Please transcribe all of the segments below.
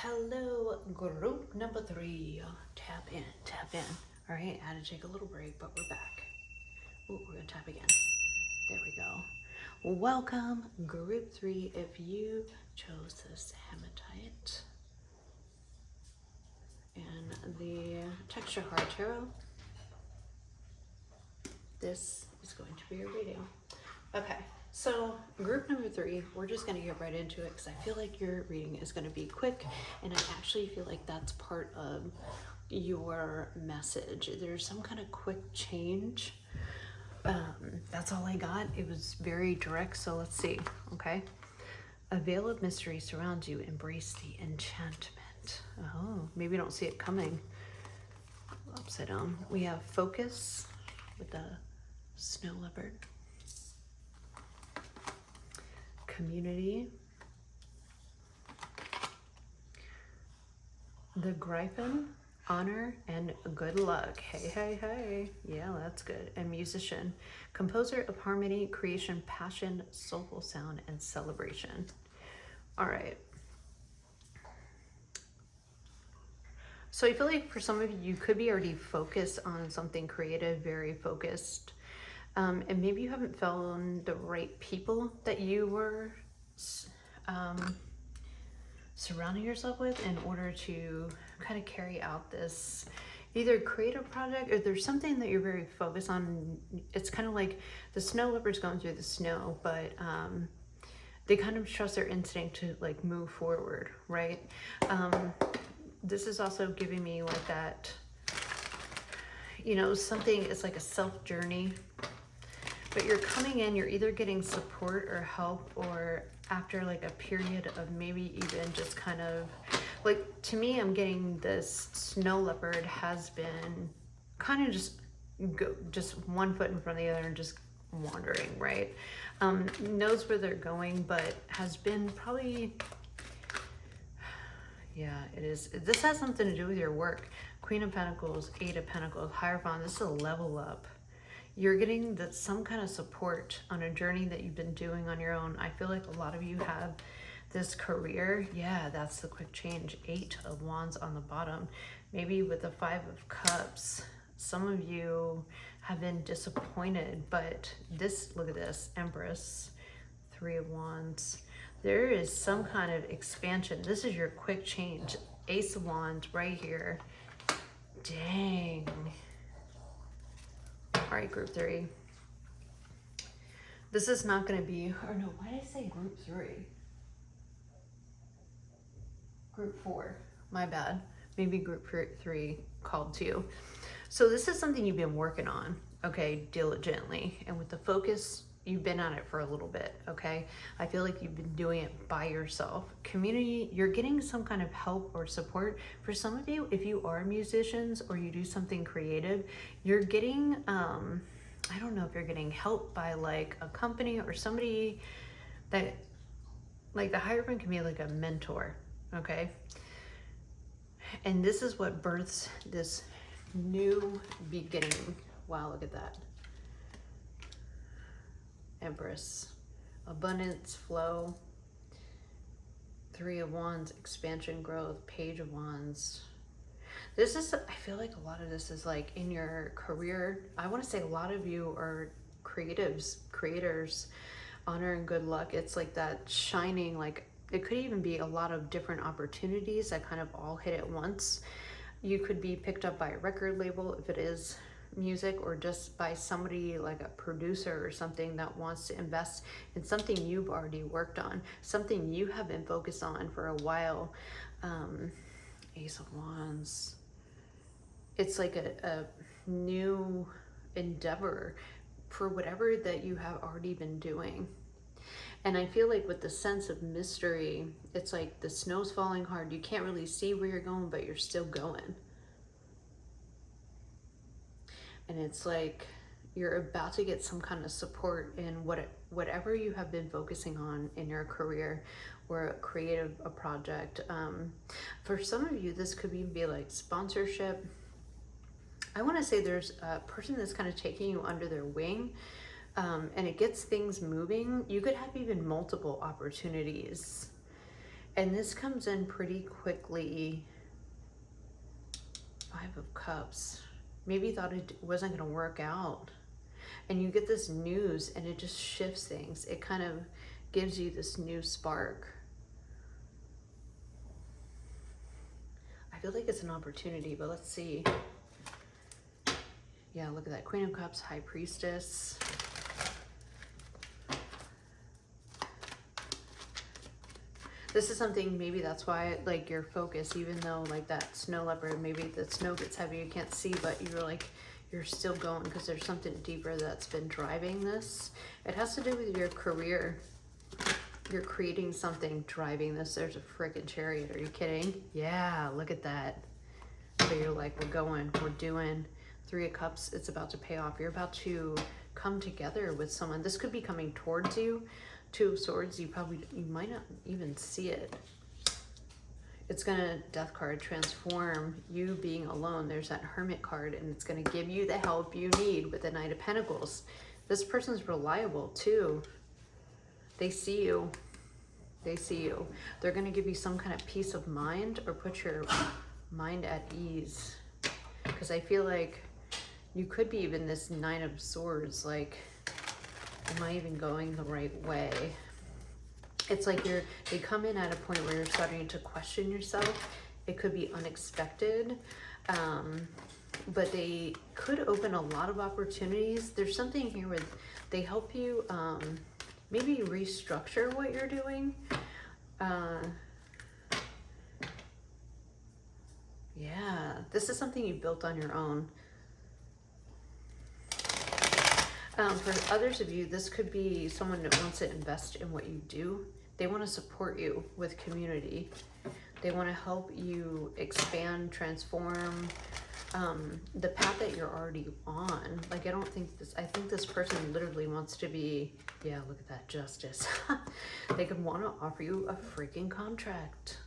Hello, group number 3. Tap in, tap in. All right, I had to take a little break, but we're back. Ooh, we're gonna tap again. There we go. Welcome, group 3. If you chose this hematite and the texture card tarot, this is going to be your reading. Okay, so group number 3, we're just going to get right into it because I feel like your reading is going to be quick, and I actually feel like that's part of your message. There's some kind of quick change. That's all I got. It was very direct, so let's see, okay? A veil of mystery surrounds you. Embrace the enchantment. Oh, maybe you don't see it coming. Upside down. We have focus with the snow leopard. Community, the Griffin, honor, and good luck. Hey, hey, hey. Yeah, that's good. And musician, composer of harmony, creation, passion, soulful sound, and celebration. All right. So I feel like for some of you, you could be already focused on something creative, very focused. And maybe you haven't found the right people that you were surrounding yourself with in order to kind of carry out this either creative project, or there's something that you're very focused on. It's kind of like the snow leopard's going through the snow, but they kind of trust their instinct to like move forward, right? This is also giving me like that, you know, something is like a self journey. But you're coming in, you're either getting support or help, or after like a period of maybe even just kind of, like to me, I'm getting this snow leopard has been kind of just one foot in front of the other and just wandering, right? Knows where they're going, but has been probably, yeah, it is. This has something to do with your work. Queen of Pentacles, 8 of Pentacles, Hierophant, this is a level up. You're getting some kind of support on a journey that you've been doing on your own. I feel like a lot of you have this career. Yeah, that's the quick change. 8 of Wands on the bottom. Maybe with the 5 of Cups, some of you have been disappointed, but this, look at this, Empress, 3 of Wands. There is some kind of expansion. This is your quick change. Ace of Wands right here. Dang. All right, group 3. This is not going to be, or no, why did I say group 3? Group 4, my bad. Maybe group 3 called 2. So this is something you've been working on, okay, diligently. And with the focus, you've been on it for a little bit, okay? I feel like you've been doing it by yourself. Community, you're getting some kind of help or support. For some of you, if you are musicians or you do something creative, you're getting, I don't know if you're getting help by like a company or somebody that, like the Hierophant can be like a mentor, okay? And this is what births this new beginning. Wow, look at that. Empress, abundance, flow, 3 of Wands, expansion, growth, Page of Wands. This is, I feel like a lot of this is like in your career. I want to say a lot of you are creatives, creators, honor and good luck. It's like that shining, like it could even be a lot of different opportunities that kind of all hit at once. You could be picked up by a record label if it is music, or just by somebody like a producer or something that wants to invest in something you've already worked on, something you have been focused on for a while. Ace of Wands. It's like a new endeavor for whatever that you have already been doing. And I feel like with the sense of mystery, it's like the snow's falling hard. You can't really see where you're going, but you're still going. And it's like you're about to get some kind of support in whatever you have been focusing on in your career or a project. For some of you, this could even be like sponsorship. I want to say there's a person that's kind of taking you under their wing, and it gets things moving. You could have even multiple opportunities And this comes in pretty quickly. 5 of Cups. Maybe you thought it wasn't going to work out. And you get this news and it just shifts things. It kind of gives you this new spark. I feel like it's an opportunity, but let's see. Yeah, look at that. Queen of Cups, High Priestess. This is something, maybe that's why, like, your focus, even though, like, that snow leopard, maybe the snow gets heavy, you can't see, but you're, like, you're still going because there's something deeper that's been driving this. It has to do with your career. You're creating something driving this. There's a freaking chariot. Are you kidding? Yeah, look at that. So you're like, we're going, we're doing. 3 of Cups, it's about to pay off. You're about to come together with someone. This could be coming towards you. 2 of Swords, you might not even see it. It's gonna, Death card, transform you being alone. There's that Hermit card, and it's gonna give you the help you need with the Knight of Pentacles. This person's reliable too. They see you. They see you. They're gonna give you some kind of peace of mind or put your mind at ease. Because I feel like you could be even this 9 of Swords, like, am I even going the right way? It's like they come in at a point where you're starting to question yourself. It could be unexpected, but they could open a lot of opportunities. There's something here where they help you maybe restructure what you're doing. Yeah, this is something you built on your own. For others of you, this could be someone that wants to invest in what you do. They want to support you with community. They want to help you expand, transform the path that you're already on. Like, I think this person literally wants to be, yeah, look at that, Justice. They could want to offer you a freaking contract.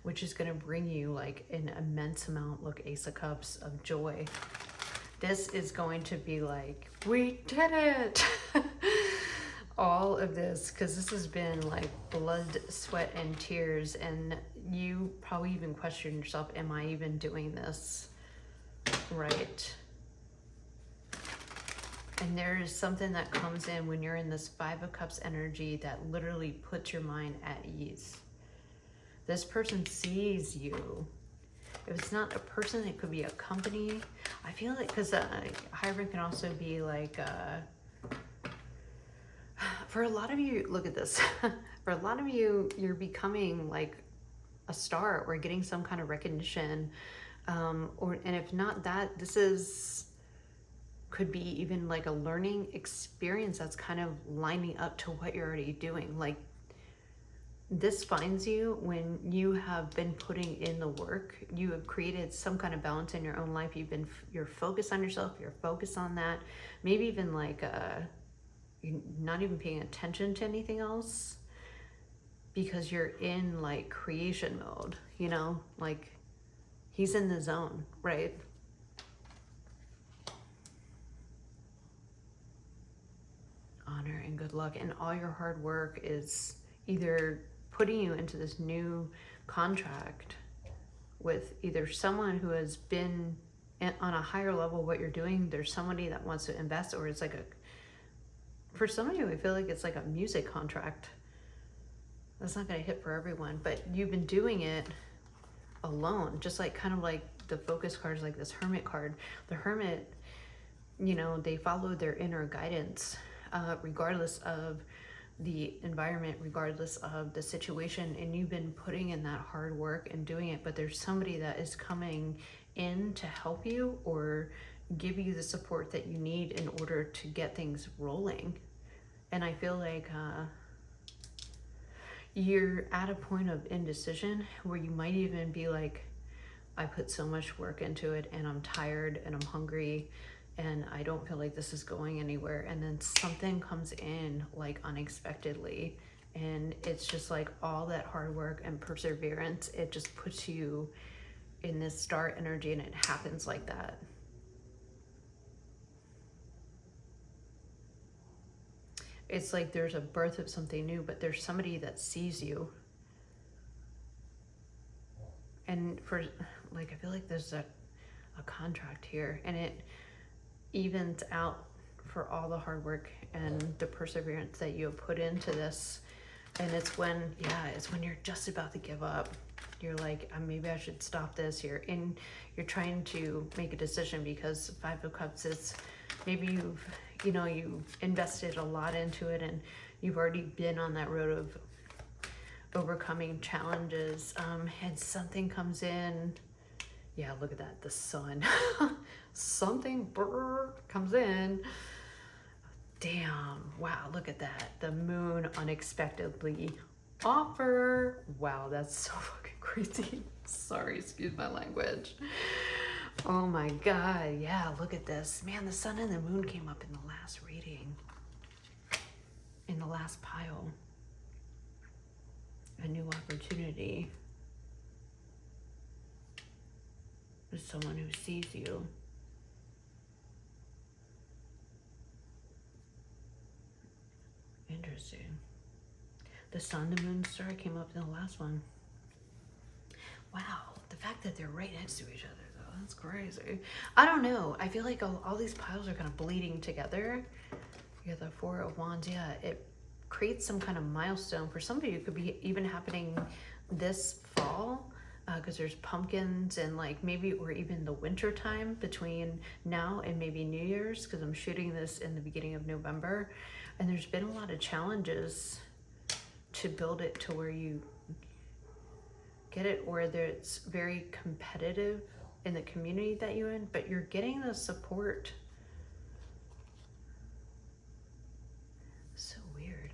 Which is going to bring you like an immense amount, look, Ace of Cups, of joy. This is going to be like, we did it! All of this, because this has been like blood, sweat, and tears, and you probably even question yourself, am I even doing this right? And there is something that comes in when you're in this 5 of Cups energy that literally puts your mind at ease. This person sees you. If it's not a person, it could be a company. I feel like, because Hierophant can also be like, for a lot of you, look at this. For a lot of you, you're becoming like a star or getting some kind of recognition. And if not that, this could be even like a learning experience that's kind of lining up to what you're already doing. Like, this finds you when you have been putting in the work. You have created some kind of balance in your own life. You're focused on yourself. You're focused on that. Maybe even like you're not even paying attention to anything else because you're in like creation mode, you know, like he's in the zone, right? Honor and good luck, and all your hard work is either putting you into this new contract with either someone who has been on a higher level what you're doing. There's somebody that wants to invest, or it's like for some of you, I feel like it's like a music contract. That's not going to hit for everyone, but you've been doing it alone, just like kind of like the focus cards, like this Hermit card. The Hermit, you know, they follow their inner guidance, regardless of the environment, regardless of the situation, and you've been putting in that hard work and doing it, but there's somebody that is coming in to help you or give you the support that you need in order to get things rolling. And I feel like you're at a point of indecision where you might even be like, I put so much work into it and I'm tired and I'm hungry and I don't feel like this is going anywhere. And then something comes in like unexpectedly, and it's just like all that hard work and perseverance, it just puts you in this star energy, and it happens like that. it's like there's a birth of something new, but there's somebody that sees you. And for, like, I feel like there's a contract here, and it evens out for all the hard work and the perseverance that you have put into this. And it's when you're just about to give up. You're like, maybe I should stop this here. And you're trying to make a decision because Five of Cups is, maybe you've invested a lot into it, and you've already been on that road of overcoming challenges, and something comes in. Yeah, look at that, the sun. Something comes in. Damn, wow, look at that. The moon unexpectedly offer. Wow, that's so fucking crazy. Sorry, excuse my language. Oh my God, yeah, look at this. Man, the sun and the moon came up in the last reading. In the last pile. A new opportunity. With someone who sees you. Interesting. The sun, the moon, star came up in the last one. Wow, the fact that they're right next to each other, though, that's crazy. I don't know. I feel like all these piles are kind of bleeding together. You got the Four of Wands. Yeah, it creates some kind of milestone. For some of you, it could be even happening this fall, because there's pumpkins and like maybe, or even the winter time between now and maybe New Year's, because I'm shooting this in the beginning of November. And there's been a lot of challenges to build it to where you get it, or it's very competitive in the community that you're in, but you're getting the support. So weird.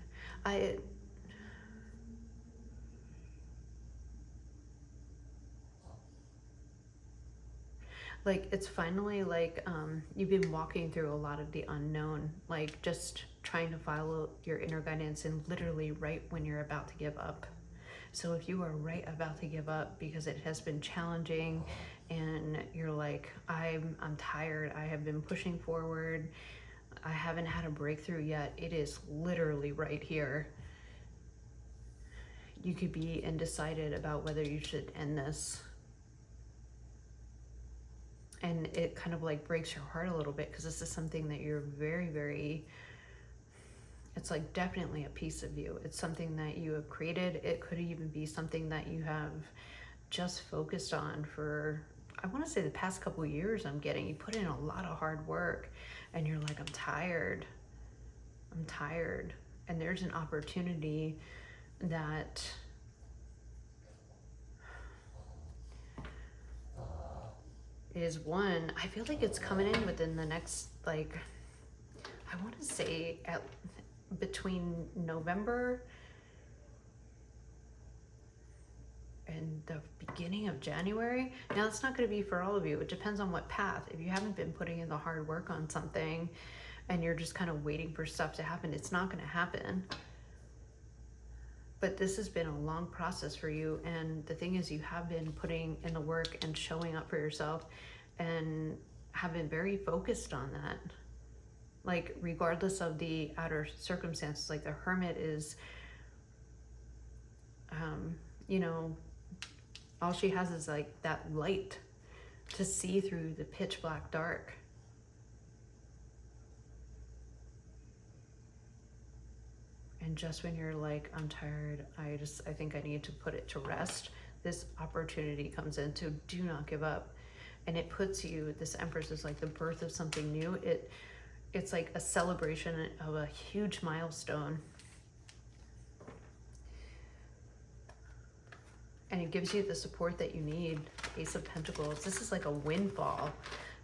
Like, it's finally like, you've been walking through a lot of the unknown, like just trying to follow your inner guidance, and literally right when you're about to give up. So if you are right about to give up because it has been challenging and you're like, I'm tired, I have been pushing forward, I haven't had a breakthrough yet, it is literally right here. You could be undecided about whether you should end this. And it kind of like breaks your heart a little bit, because this is something that you're very, very, it's like definitely a piece of you. It's something that you have created. It could even be something that you have just focused on for, I want to say the past couple of years. I'm getting, you put in a lot of hard work, and you're like, I'm tired. And there's an opportunity that is one, I feel like it's coming in within the next, like, I want to say between November and the beginning of January. Now, it's not going to be for all of you. It depends on what path. If you haven't been putting in the hard work on something and you're just kind of waiting for stuff to happen, it's not going to happen. But this has been a long process for you, and the thing is, you have been putting in the work and showing up for yourself, and have been very focused on that. Like, regardless of the outer circumstances, like the Hermit is, all she has is like that light to see through the pitch black dark. And just when you're like, I'm tired, I think I need to put it to rest, this opportunity comes in to do not give up. And it puts you, this Empress is like the birth of something new. It's like a celebration of a huge milestone. And it gives you the support that you need. Ace of Pentacles. This is like a windfall.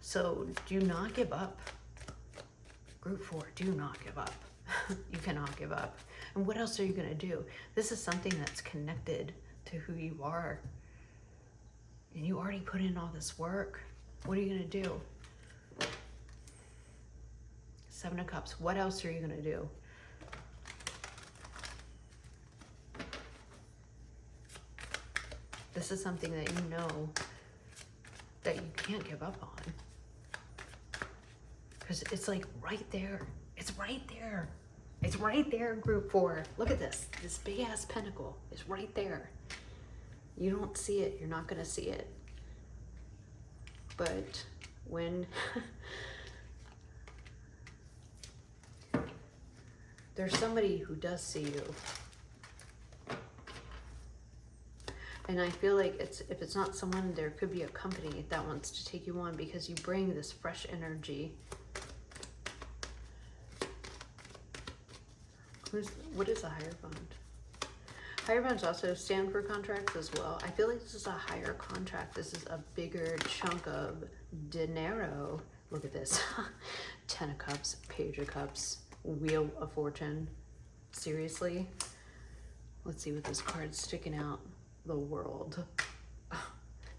So do not give up. Group 4, do not give up. You cannot give up. And what else are you going to do? This is something that's connected to who you are. And you already put in all this work. What are you going to do? Seven of Cups. What else are you going to do? This is something that you know that you can't give up on. Because it's like right there. It's right there. It's right there, group 4. Look at this. This big ass pentacle is right there. You don't see it. You're not going to see it. But when there's somebody who does see you, and I feel like if it's not someone, there could be a company that wants to take you on because you bring this fresh energy. What is a Hierophant? Hierophants also stand for contracts as well. I feel like this is a higher contract. This is a bigger chunk of dinero. Look at this. 10 of Cups, Page of Cups, Wheel of Fortune. Seriously? Let's see what this card's sticking out. The World.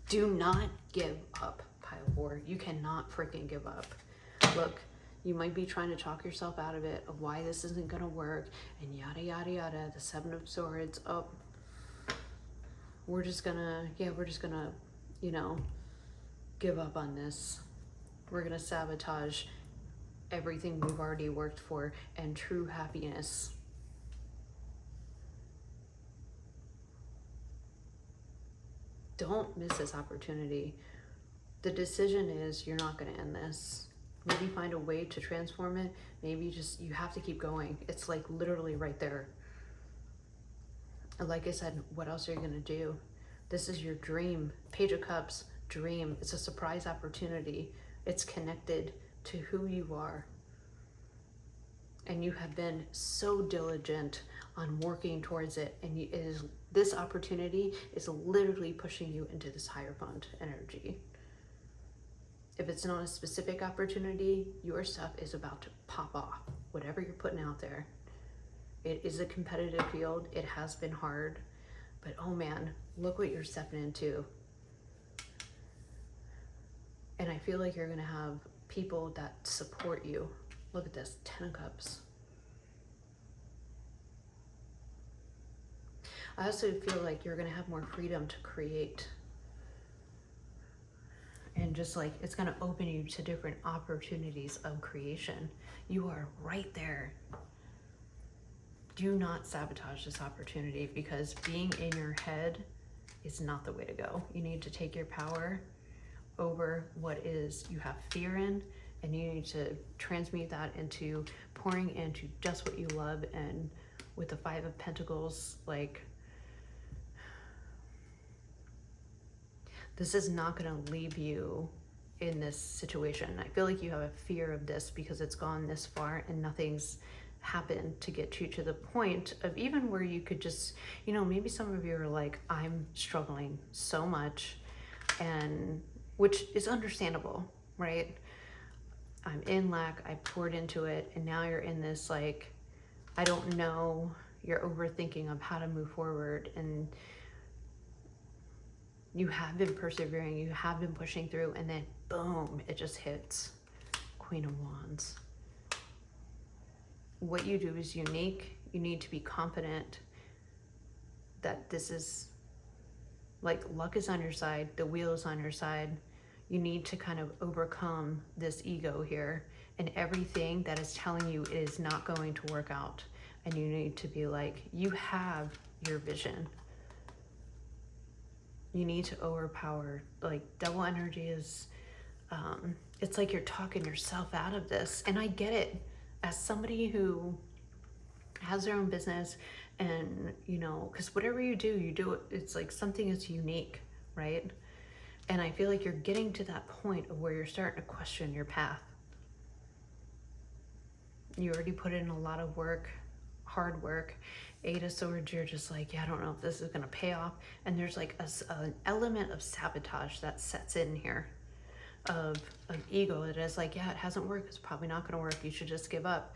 Do not give up, Pile 4. You cannot freaking give up. Look, you might be trying to talk yourself out of it, of why this isn't going to work, and yada, yada, yada. The 7 of Swords. Oh, we're just going to, you know, give up on this. We're going to sabotage everything we've already worked for and true happiness. Don't miss this opportunity. The decision is you're not going to end this. Maybe find a way to transform it. Maybe just, you have to keep going. It's like literally right there. And like I said, what else are you going to do? This is your dream. Page of Cups, dream. It's a surprise opportunity. It's connected to who you are. And you have been so diligent on working towards it. And this opportunity is literally pushing you into this Hierophant energy. If it's not a specific opportunity, your stuff is about to pop off. Whatever you're putting out there. It is a competitive field. It has been hard. But oh man, look what you're stepping into. And I feel like you're going to have people that support you. Look at this, 10 of Cups. I also feel like you're going to have more freedom to create. And just like, it's going to open you to different opportunities of creation. You are right there. Do not sabotage this opportunity, because being in your head is not the way to go. You need to take your power over what is you have fear in, and you need to transmute that into pouring into just what you love. And with the 5 of Pentacles, like, this is not going to leave you in this situation. I feel like you have a fear of this because it's gone this far and nothing's happened to get you to the point of even where you could just, you know, maybe some of you are like, I'm struggling so much, and which is understandable, right? I'm in lack, I poured into it, and now you're in this, like, I don't know, you're overthinking of how to move forward, and you have been persevering, you have been pushing through, and then boom, it just hits. Queen of Wands. What you do is unique. You need to be confident that this is, like, luck is on your side, the wheel is on your side. You need to kind of overcome this ego here and everything that is telling you it is not going to work out. And you need to be like, you have your vision. You need to overpower, like, double energy is, it's like you're talking yourself out of this. And I get it. As somebody who has their own business, and, you know, because whatever you do it, it's like something is unique, right? And I feel like you're getting to that point of where you're starting to question your path. You already put in a lot of work, hard work. 8 of Swords, you're just like, yeah, I don't know if this is going to pay off. And there's like an element of sabotage that sets in here. Of ego that is like, yeah, it hasn't worked, it's probably not going to work, you should just give up.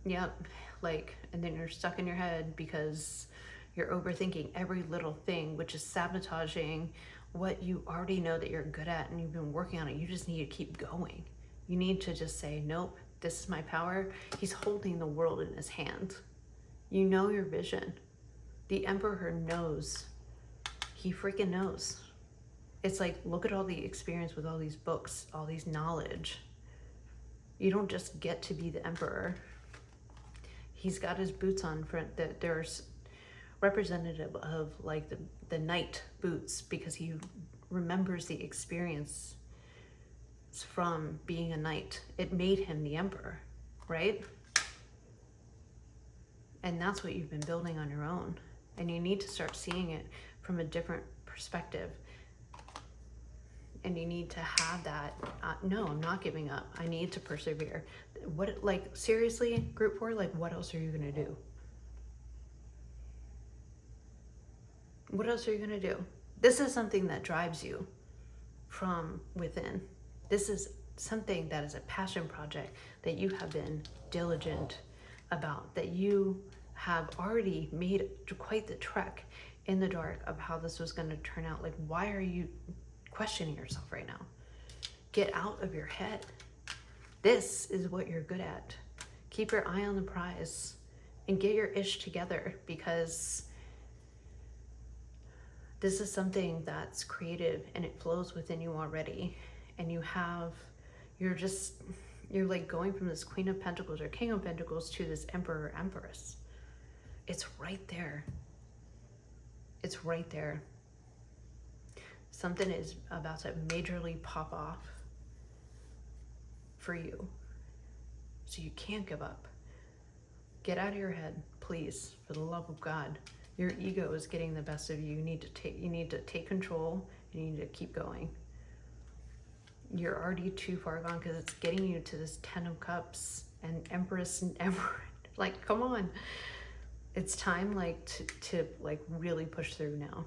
Yep, like, and then you're stuck in your head because you're overthinking every little thing, which is sabotaging what you already know that you're good at and you've been working on it. You just need to keep going. You need to just say, nope, this is my power. He's holding the world in his hand. You know your vision. The Emperor knows. He freaking knows. It's like, look at all the experience with all these books, all these knowledge. You don't just get to be the Emperor. He's got his boots on front, that there's representative of like the knight boots, because he remembers the experience from being a knight. It made him the emperor, right? And that's what you've been building on your own. And you need to start seeing it from a different perspective. And you need to have that, no, I'm not giving up. I need to persevere. What, like, seriously, group 4, like, what else are you going to do? What else are you going to do? This is something that drives you from within. This is something that is a passion project that you have been diligent about, that you have already made quite the trek in the dark of how this was going to turn out. Like, why are you questioning yourself right now? Get out of your head. This is what you're good at. Keep your eye on the prize and get your ish together, because this is something that's creative and it flows within you already. And you're like going from this Queen of Pentacles or King of Pentacles to this Emperor, Empress. It's right there. It's right there. Something is about to majorly pop off for you. So you can't give up. Get out of your head, please, for the love of God. Your ego is getting the best of you. You need to take control. You need to keep going. You're already too far gone, because it's getting you to this 10 of Cups and Empress and Emperor. Like, come on. It's time, like, to like really push through now.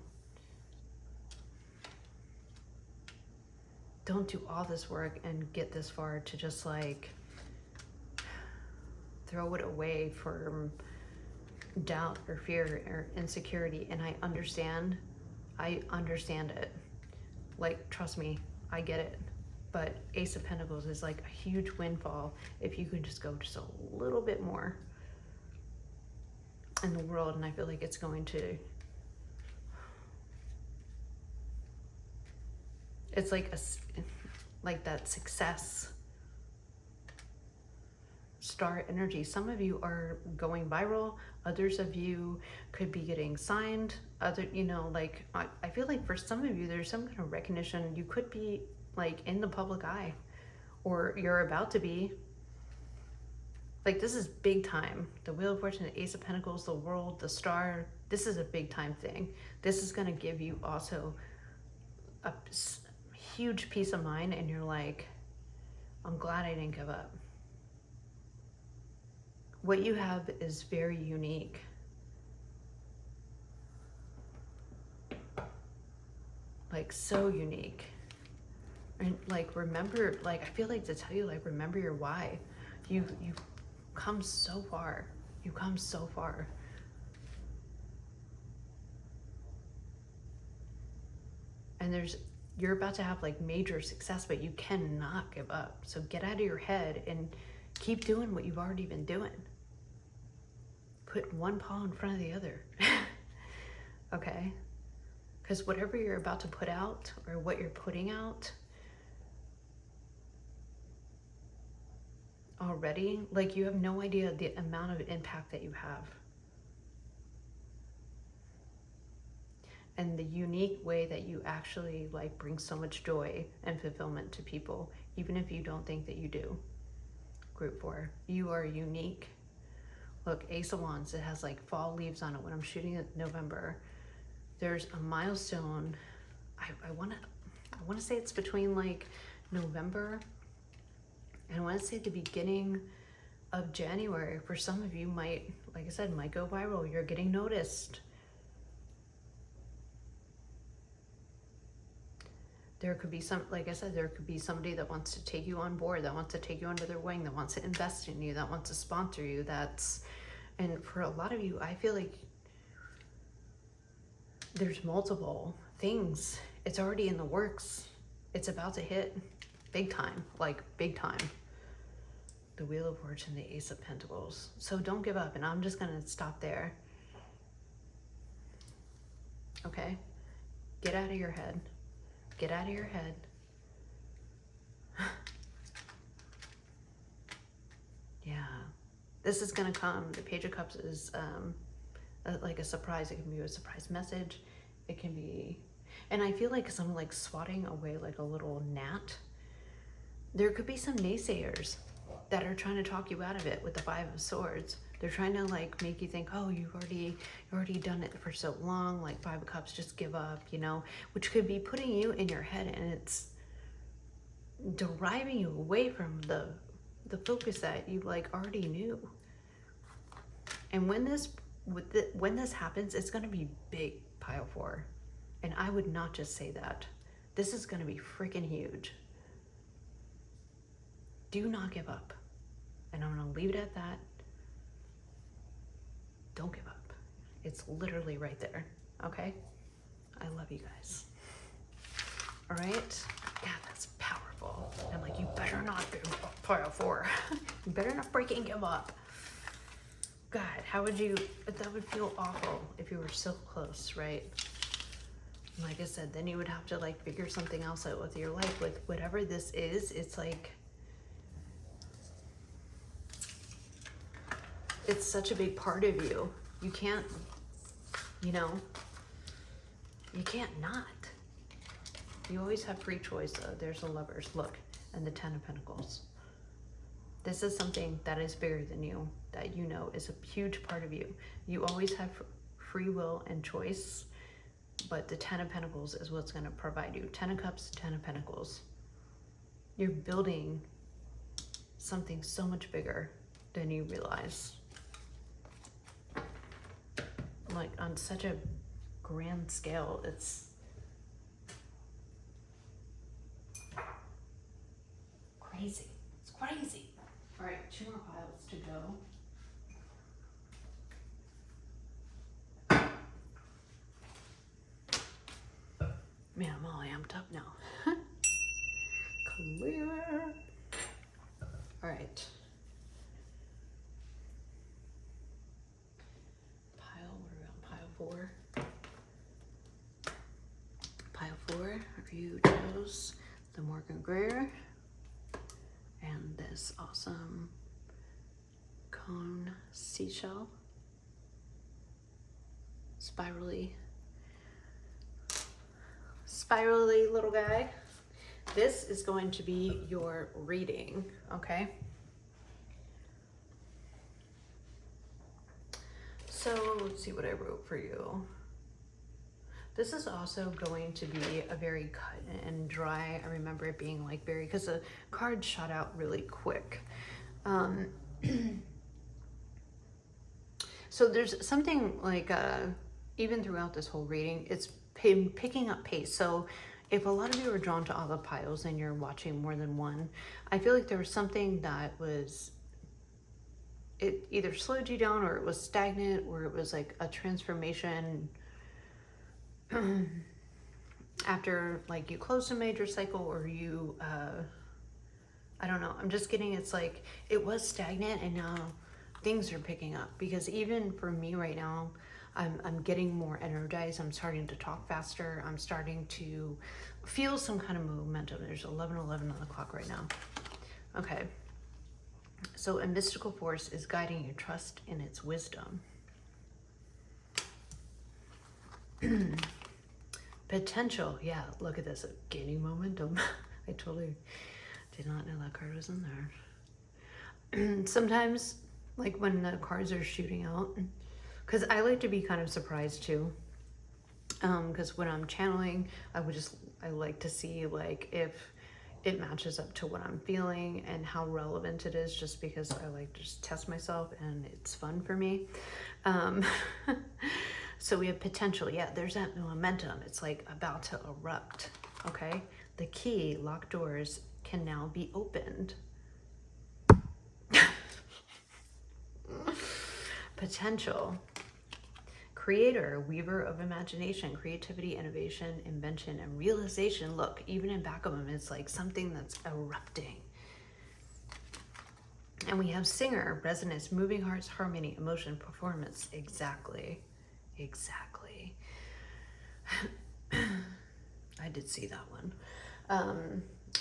Don't do all this work and get this far to just like throw it away for doubt or fear or insecurity. And I understand it. Like, trust me, I get it. But Ace of Pentacles is like a huge windfall if you can just go just a little bit more in the world. And I feel like it's going to, it's like that success star energy. Some of you are going viral. Others of you could be getting signed. Like, I feel like for some of you, there's some kind of recognition. You could be like in the public eye, or you're about to be. Like, this is big time. The Wheel of Fortune, the Ace of Pentacles, the World, the Star. This is a big time thing. This is going to give you also a huge peace of mind, and you're like, I'm glad I didn't give up. What you have is very unique. Like, so unique. And like, remember, like, I feel like to tell you, like, remember your why. You've come so far. You've come so far. And you're about to have like major success, but you cannot give up. So get out of your head and keep doing what you've already been doing. Put one paw in front of the other. Okay? Because whatever you're about to put out, or what you're putting out already, like, you have no idea the amount of impact that you have. And the unique way that you actually like bring so much joy and fulfillment to people, even if you don't think that you do. Group 4, you are unique. Look, Ace of Wands, it has like fall leaves on it when I'm shooting it November. There's a milestone. I want to say it's between like November and I want to say the beginning of January. For some of you might, like I said, might go viral. You're getting noticed. There could be like I said, there could be somebody that wants to take you on board, that wants to take you under their wing, that wants to invest in you, that wants to sponsor you. And for a lot of you, I feel like there's multiple things. It's already in the works. It's about to hit big time, like big time. The Wheel of Fortune, the Ace of Pentacles. So don't give up, and I'm just gonna stop there. Okay? Get out of your head. Get out of your head. Yeah. This is going to come. The Page of Cups is like a surprise. It can be a surprise message. It can be, and I feel like someone like swatting away like a little gnat. There could be some naysayers that are trying to talk you out of it with the Five of Swords. They're trying to like make you think, oh, you've already done it for so long, like Five of Cups, just give up, you know, which could be putting you in your head, and it's deriving you away from the focus that you like already knew. And when this happens, it's going to be big, pile 4. And I would not just say that. This is going to be freaking huge. Do not give up. And I'm going to leave it at that. Don't give up. It's literally right there. Okay? I love you guys. All right? God, that's powerful. I'm like, you better not give up, pile 4. You better not freaking give up. God, how would you, that would feel awful if you were so close, right? Like I said, then you would have to like figure something else out with your life. With whatever this is, it's like, it's such a big part of you. You can't, you know, you can't not. You always have free choice. There's the Lovers, look, and the Ten of Pentacles. This is something that is bigger than you, that you know is a huge part of you. You always have free will and choice, but the Ten of Pentacles is what's going to provide you. 10 of Cups, 10 of Pentacles. You're building something so much bigger than you realize. Like on such a grand scale, it's crazy. It's crazy. All right, 2 more piles to go. Man, I'm all amped up now. Clear. All right. Pile, what are we on? Pile 4. Pile 4, you chose the Morgan Greer and this awesome cone seashell. Spirally little guy. This is going to be your reading, okay? So let's see what I wrote for you. This is also going to be a very cut and dry. I remember it being like very, because the card shot out really quick. So there's something like, even throughout this whole reading, it's picking up pace. So if a lot of you are drawn to all the piles and you're watching more than one, I feel like there was something that was, it either slowed you down, or it was stagnant, or it was like a transformation after like you closed a major cycle, or you, I don't know, I'm just getting, it's like it was stagnant and now things are picking up. Because even for me right now, I'm getting more energized. I'm starting to talk faster. I'm starting to feel some kind of momentum. There's 11:11 on the clock right now. Okay. So a mystical force is guiding you. Trust in its wisdom. Potential. Yeah, look at this. Gaining momentum. I totally did not know that card was in there. Sometimes, like when the cards are shooting out, because I like to be kind of surprised too. Because when I'm channeling, I like to see like if it matches up to what I'm feeling and how relevant it is, just because I like to just test myself and it's fun for me. So we have potential. Yeah, there's that momentum. It's like about to erupt. Okay. The key, locked doors, can now be opened. Potential. Creator, weaver of imagination, creativity, innovation, invention, and realization. Look, even in back of them, it's like something that's erupting. And we have singer, resonance, moving hearts, harmony, emotion, performance. Exactly. Exactly. I did see that one. I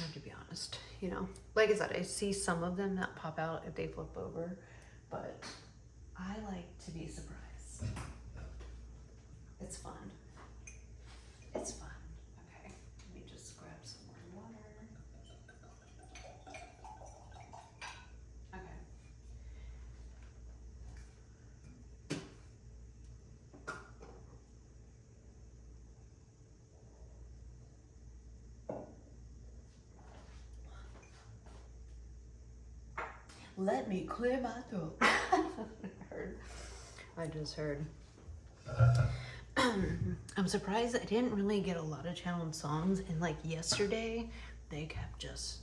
have to be honest, you know, like I said, I see some of them that pop out if they flip over, but I like to be surprised. It's fun. It's fun. Okay, let me just grab some more water. Okay. Let me clear my throat. I just heard. I'm surprised I didn't really get a lot of channeled songs, and like yesterday they kept just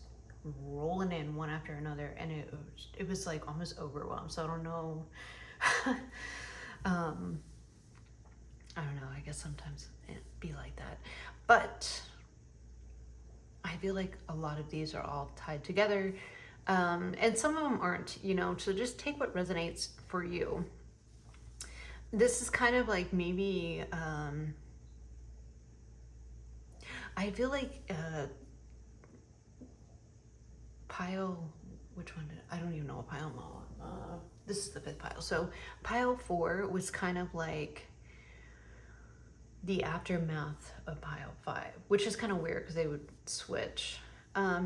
rolling in one after another, and it was like almost overwhelmed. So I don't know. I don't know, I guess sometimes it'd be like that, but I feel like a lot of these are all tied together, and some of them aren't, you know, so just take what resonates for you. This is kind of like maybe, I feel like pile, which one I don't even know what pile I'm on. This is the 5th pile. So pile 4 was kind of like the aftermath of pile 5, which is kind of weird because they would switch. I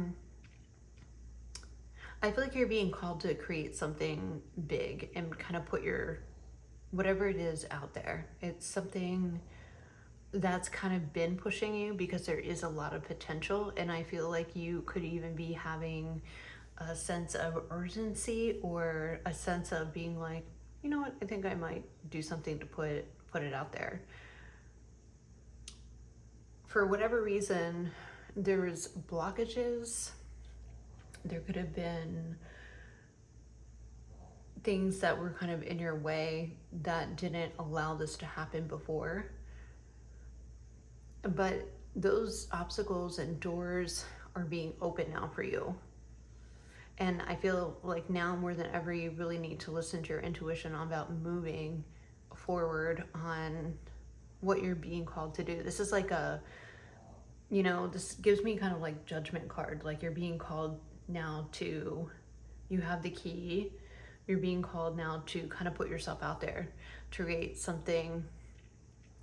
feel like you're being called to create something big and kind of put your whatever it is out there. It's something that's kind of been pushing you because there is a lot of potential, and I feel like you could even be having a sense of urgency or a sense of being like, you know what, I think I might do something to put it out there. For whatever reason, there was blockages. There could have been things that were kind of in your way that didn't allow this to happen before. But those obstacles and doors are being open now for you. And I feel like now more than ever, you really need to listen to your intuition about moving forward on what you're being called to do. This is like a, you know, this gives me kind of like judgment card. Like you're being called now to, you have the key. You're being called now to kind of put yourself out there, to create something.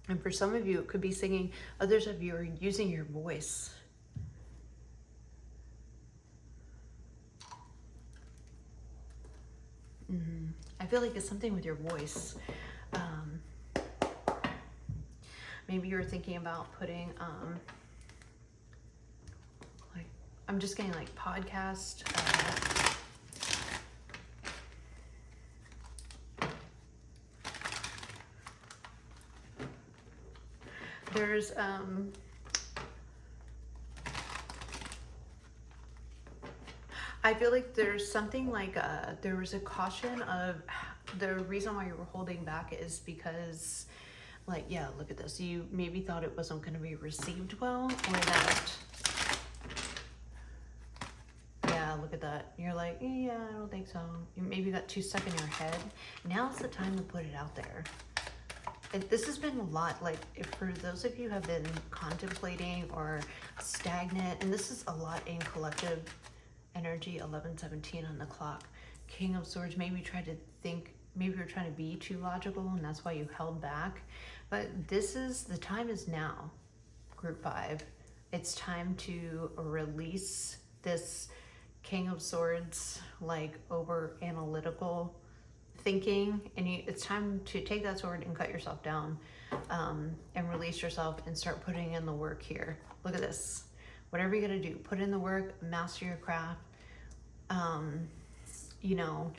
And for some of you, it could be singing. Others of you are using your voice. I feel like it's something with your voice. Maybe you're thinking about putting, like, I'm just getting like podcast. There's I feel like there's something like there was a caution of the reason why you were holding back is because, like, yeah, look at this. You maybe thought it wasn't going to be received well, or that, yeah, look at that. You're like, yeah, I don't think so. You maybe got too stuck in your head. Now's the time to put it out there. This has been a lot, like, if for those of you who have been contemplating or stagnant, and this is a lot in collective energy, 11:17 on the clock. King of Swords, maybe you tried to think, maybe you're trying to be too logical and that's why you held back. But this is, the time is now, Group 5. It's time to release this King of Swords, like, over analytical thinking, and it's time to take that sword and cut yourself down, and release yourself and start putting in the work here. Look at this. Whatever you gotta do, put in the work, master your craft, you know,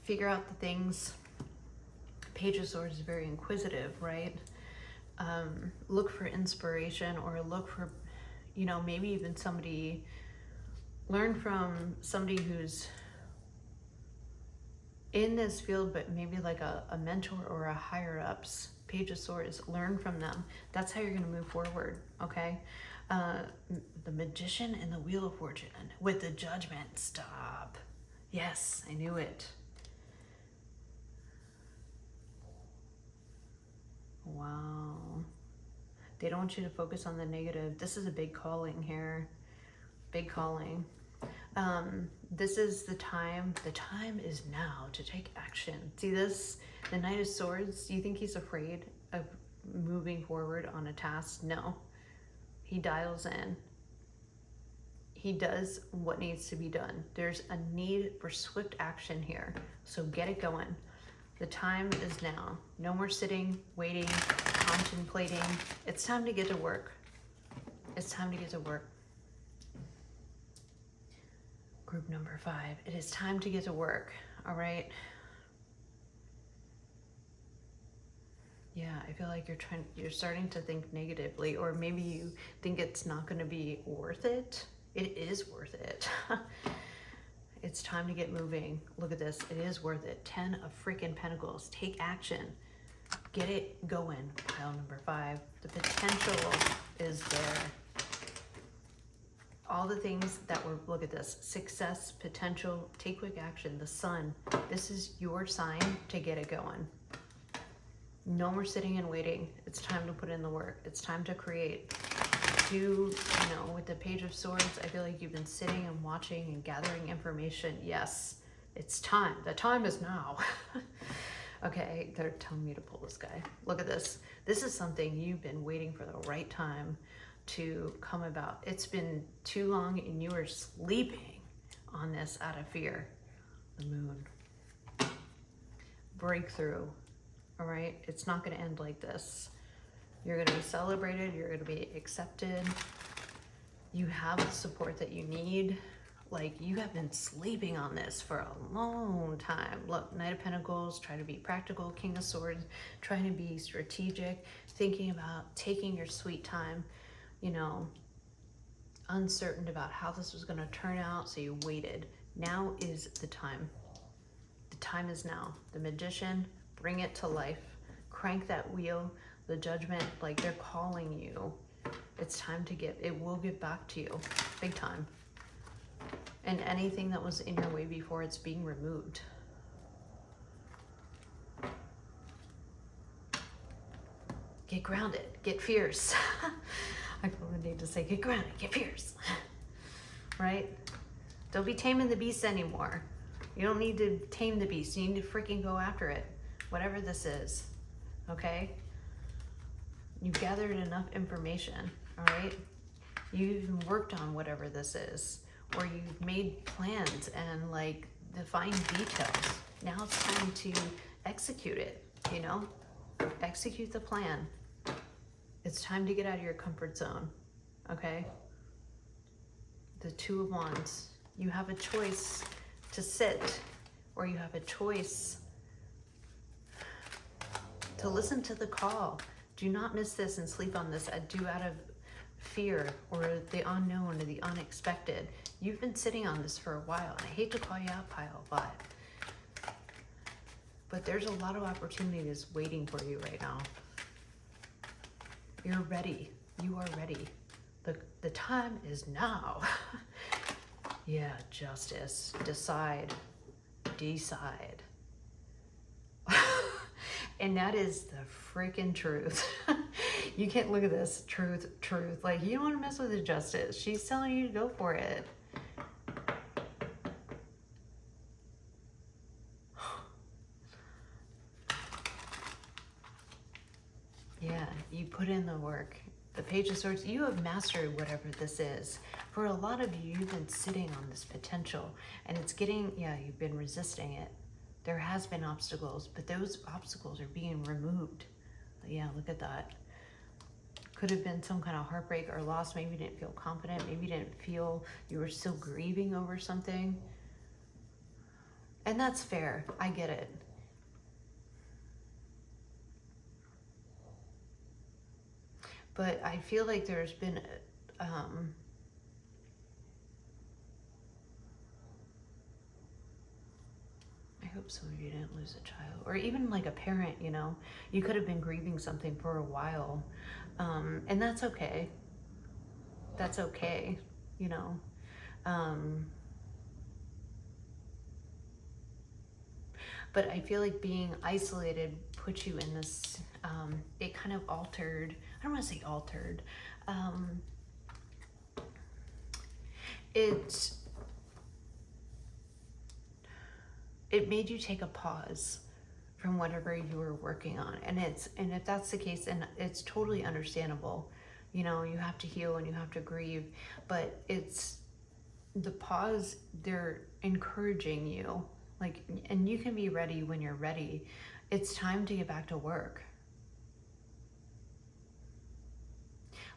figure out the things. Page of Swords is very inquisitive, right? Look for inspiration, or look for, you know, maybe even somebody, learn from somebody who's in this field, but maybe like a mentor or a higher ups. Page of Swords, learn from them. That's how you're going to move forward, okay? The Magician and the Wheel of Fortune with the Judgment. Stop. Yes, I knew it. Wow. They don't want you to focus on the negative. This is a big calling here. Big calling. This is the time. The time is now to take action. See this? The Knight of Swords. You think he's afraid of moving forward on a task? No. He dials in. He does what needs to be done. There's a need for swift action here. So get it going. The time is now. No more sitting, waiting, contemplating. It's time to get to work. It's time to get to work. Group number 5. It is time to get to work. All right. Yeah, I feel like you're starting to think negatively, or maybe you think it's not going to be worth it. It is worth it. It's time to get moving. Look at this. It is worth it. 10 of freaking Pentacles. Take action. Get it going. Pile number 5. The potential is there. All the things that were, look at this. Success, potential, take quick action. The Sun. This is your sign to get it going. No more sitting and waiting. It's time to put in the work. It's time to create. With the Page of Swords, I feel like you've been sitting and watching and gathering information. Yes, it's time. The time is now. Okay, they're telling me to pull this guy. Look at this. This is something you've been waiting for the right time to come about. It's been too long and you were sleeping on this out of fear. The Moon. Breakthrough. All right, it's not going to end like this. You're going to be celebrated. You're going to be accepted. You have the support that you need. Like, you have been sleeping on this for a long time. Look, Knight of Pentacles, try to be practical. King of Swords, trying to be strategic, thinking about taking your sweet time, uncertain about how this was going to turn out, so you waited. Now is the time. The time is now. The Magician, bring it to life. Crank that wheel. The Judgment, like they're calling you. It's time to it will give back to you, big time. And anything that was in your way before, it's being removed. Get grounded, get fierce. I feel the need to say, get grounded, get fierce. Right? Don't be taming the beast anymore. You don't need to tame the beast. You need to freaking go after it. Whatever this is. Okay? You've gathered enough information, all right? You've even worked on whatever this is, or you've made plans and like defined details. Now it's time to execute it, Execute the plan. It's time to get out of your comfort zone, okay? The Two of Wands. You have a choice to sit, or you have a choice to listen to the call. Do not miss this and sleep on this. Do out of fear or the unknown or the unexpected. You've been sitting on this for a while. And I hate to call you out, Pile 5. But there's a lot of opportunities waiting for you right now. You're ready. You are ready. The time is now. Yeah, justice. Decide. And that is the freaking truth. You can't look at this. Truth. Like, you don't want to mess with the justice. She's telling you to go for it. Yeah, you put in the work. The Page of Swords, you have mastered whatever this is. For a lot of you, you've been sitting on this potential, and it's getting, you've been resisting it. There has been obstacles, but those obstacles are being removed. Yeah, look at that. Could have been some kind of heartbreak or loss. Maybe you didn't feel confident. Maybe you didn't feel you were still grieving over something. And that's fair. I get it. But I feel like there's been I hope some of you didn't lose a child, or even like a parent, you could have been grieving something for a while, and that's okay. That's okay, but I feel like being isolated put you in this, it kind of altered, I don't want to say altered, it made you take a pause from whatever you were working on. And if that's the case, then it's totally understandable. You know, you have to heal and you have to grieve, but it's the pause, they're encouraging you, like, and you can be ready when you're ready. It's time to get back to work.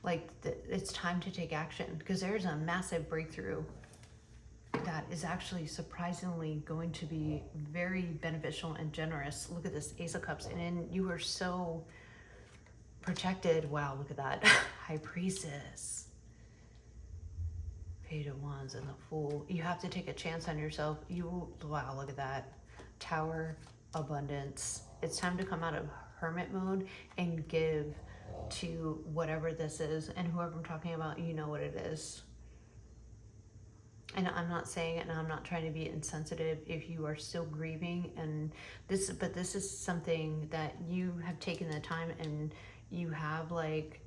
Like, it's time to take action, because there's a massive breakthrough that is actually surprisingly going to be very beneficial and generous. Look at this Ace of Cups, and then you are so protected. Wow, look at that. High Priestess, Page of Wands, and the Fool. You have to take a chance on yourself. Wow, look at that. Tower, Abundance. It's time to come out of hermit mode and give to whatever this is, and whoever I'm talking about, you know what it is. And I'm not saying it, and I'm not trying to be insensitive if you are still grieving, and but this is something that you have taken the time, and you have, like,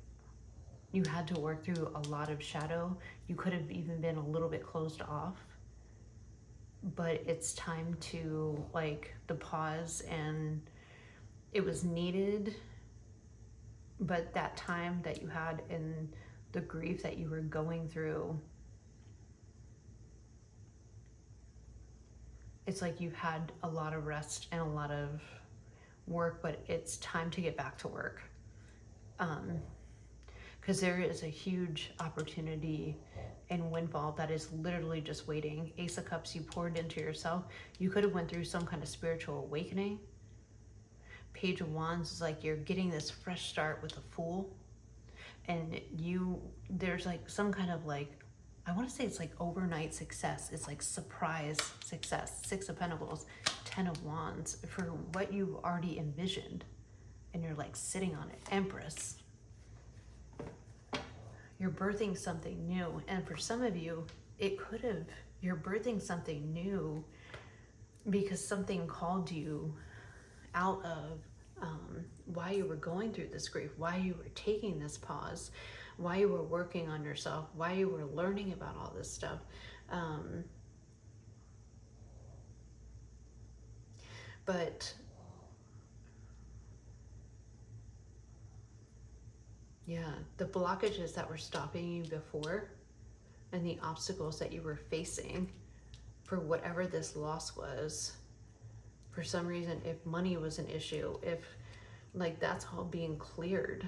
you had to work through a lot of shadow. You could have even been a little bit closed off, but it's time to, like, the pause, and it was needed. But that time that you had in the grief that you were going through, it's like you've had a lot of rest and a lot of work, but it's time to get back to work. Because there is a huge opportunity and windfall that is literally just waiting. Ace of Cups, you poured into yourself. You could have went through some kind of spiritual awakening. Page of Wands is like you're getting this fresh start with the Fool. And there's like some kind of, like, I want to say it's like overnight success. It's like surprise success. Six of Pentacles, 10 of Wands, for what you already envisioned. And you're like sitting on it. Empress. You're birthing something new. And for some of you, you're birthing something new because something called you out of why you were going through this grief, why you were taking this pause, why you were working on yourself, why you were learning about all this stuff. But yeah, the blockages that were stopping you before and the obstacles that you were facing for whatever this loss was, for some reason, if money was an issue, if, like, that's all being cleared.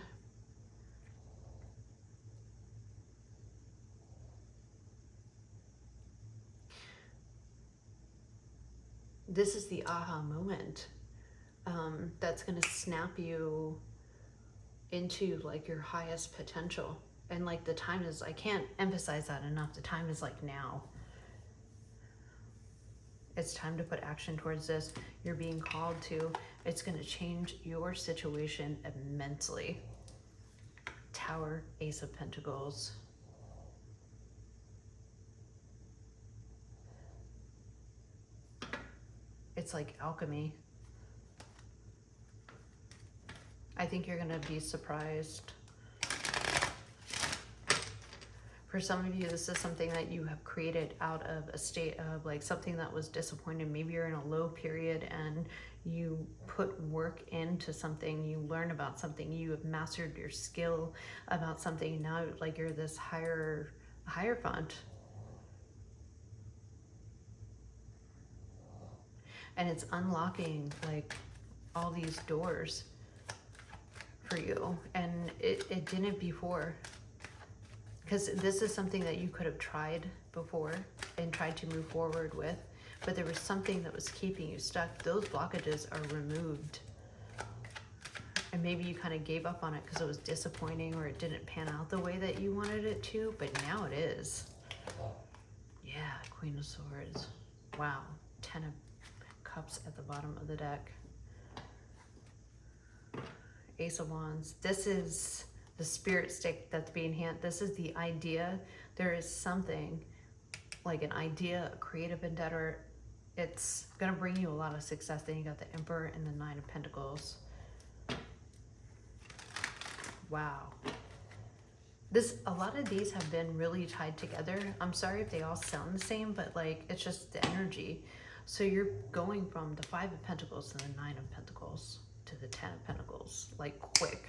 This is the aha moment that's going to snap you into, like, your highest potential. And, like, the time is, I can't emphasize that enough. The time is, like, now. It's time to put action towards this. You're being called to. It's going to change your situation immensely. Tower, Ace of Pentacles. It's like alchemy. I think you're going to be surprised. For some of you, this is something that you have created out of a state of, like, something that was disappointed. Maybe you're in a low period and you put work into something, you learn about something, you have mastered your skill about something. Now, like, you're this hierophant. And it's unlocking, like, all these doors for you. And it didn't before. Because this is something that you could have tried before and tried to move forward with, but there was something that was keeping you stuck. Those blockages are removed. And maybe you kind of gave up on it because it was disappointing or it didn't pan out the way that you wanted it to, but now it is. Yeah, Queen of Swords. Wow, 10 of Cups at the bottom of the deck. Ace of Wands. This is the spirit stick that's being handed. This is the idea. There is something, like an idea, a creative endeavor. It's going to bring you a lot of success. Then you got the Emperor and the 9 of Pentacles. Wow. A lot of these have been really tied together. I'm sorry if they all sound the same, but, like, it's just the energy. So you're going from the 5 of Pentacles to the 9 of Pentacles to the 10 of Pentacles, like quick.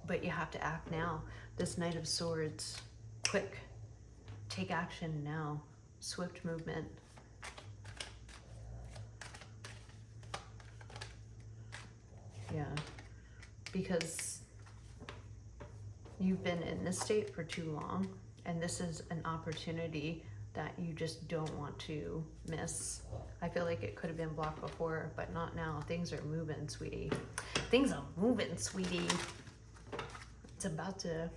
But you have to act now. This Knight of Swords, quick. Take action now. Swift movement. Yeah. Because you've been in this state for too long, and this is an opportunity that you just don't want to miss. I feel like it could have been blocked before, but not now. Things are moving, sweetie. Things are moving, sweetie. It's about to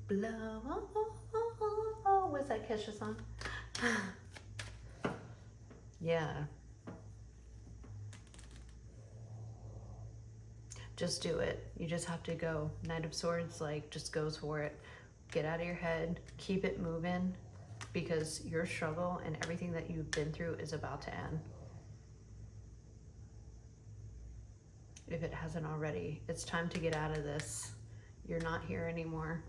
blow. What's that Kesha song? Yeah. Just do it. You just have to go. Knight of Swords, like, just goes for it. Get out of your head. Keep it moving, because your struggle and everything that you've been through is about to end. If it hasn't already, it's time to get out of this. You're not here anymore.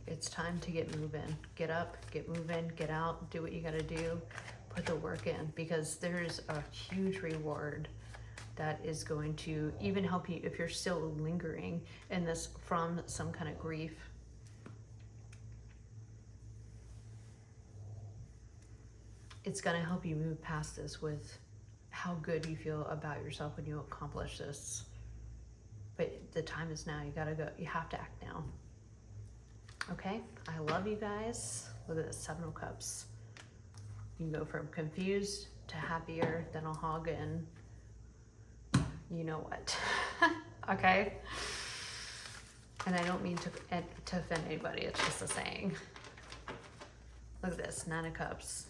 It's time to get moving. Get up, get moving, get out, do what you gotta do. Put the work in, because there's a huge reward that is going to even help you if you're still lingering in this from some kind of grief. It's going to help you move past this with how good you feel about yourself when you accomplish this. But the time is now. You got to go. You have to act now. Okay? I love you guys. Look at this, 7 of Cups. You can go from confused to happier, then I'll hog in. You know what? Okay? And I don't mean to offend anybody. It's just a saying. Look at this, 9 of Cups.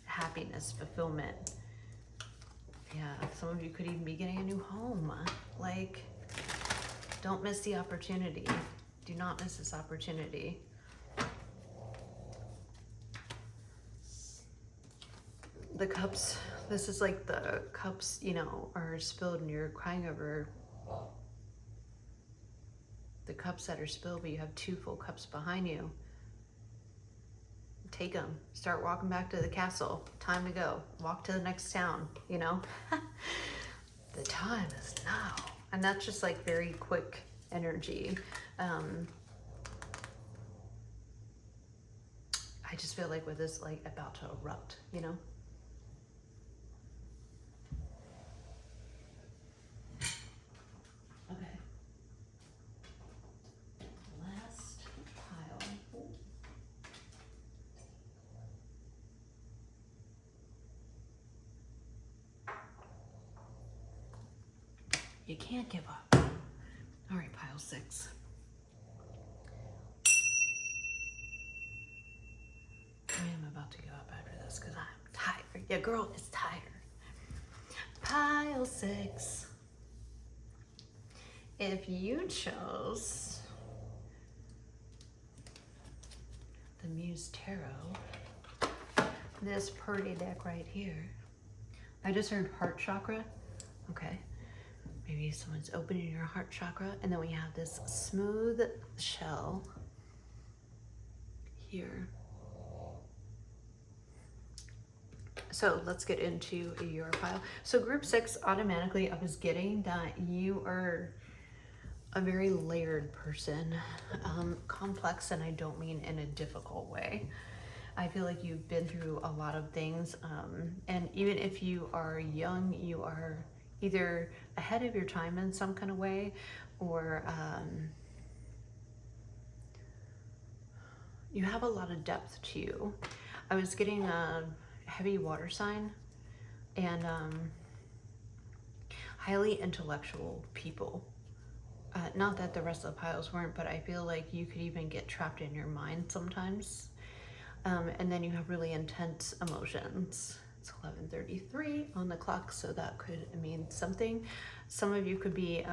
Happiness, fulfillment. Yeah, some of you could even be getting a new home. Like, don't miss the opportunity. Do not miss this opportunity. The cups, this is like the cups, you know, are spilled and you're crying over the cups that are spilled, but you have 2 full cups behind you. Take them. Start walking back to the castle. Time to go. Walk to the next town, you know? The time is now. And that's just like very quick energy. I just feel like with this, like, about to erupt, you know? Okay. Last pile. You can't give up. All right, pile 6. I am about to give up after this because I'm tired. Your girl is tired. Pile 6. If you chose the Muse Tarot, this pretty deck right here, I just heard heart chakra. Okay. Maybe someone's opening your heart chakra. And then we have this smooth shell here. So let's get into your pile. So group 6, automatically I was getting that you are a very layered person, complex, and I don't mean in a difficult way. I feel like you've been through a lot of things, and even if you are young, you are either ahead of your time in some kind of way, or you have a lot of depth to you. I was getting a heavy water sign and highly intellectual people. Not that the rest of the piles weren't, but I feel like you could even get trapped in your mind sometimes. And then you have really intense emotions. It's 11:33 on the clock, so that could mean something. Some of you could be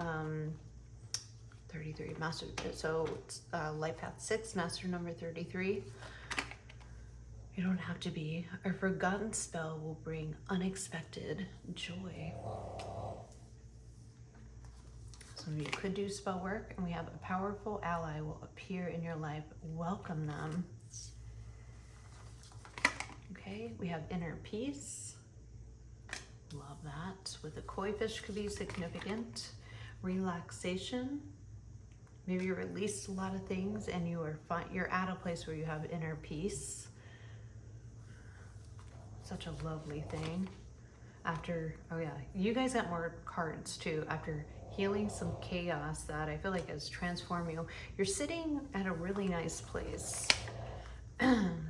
33 master, so it's life path 6, master number 33. You don't have to be. A forgotten spell will bring unexpected joy. So Some of you could do spell work. And we have a powerful ally will appear in your life. Welcome them. Okay, we have inner peace. Love that. With the koi fish could be significant. Relaxation. Maybe you released a lot of things and you're at a place where you have inner peace. Such a lovely thing. After, oh yeah, you guys got more cards too. After healing some chaos that I feel like has transformed you, you're sitting at a really nice place.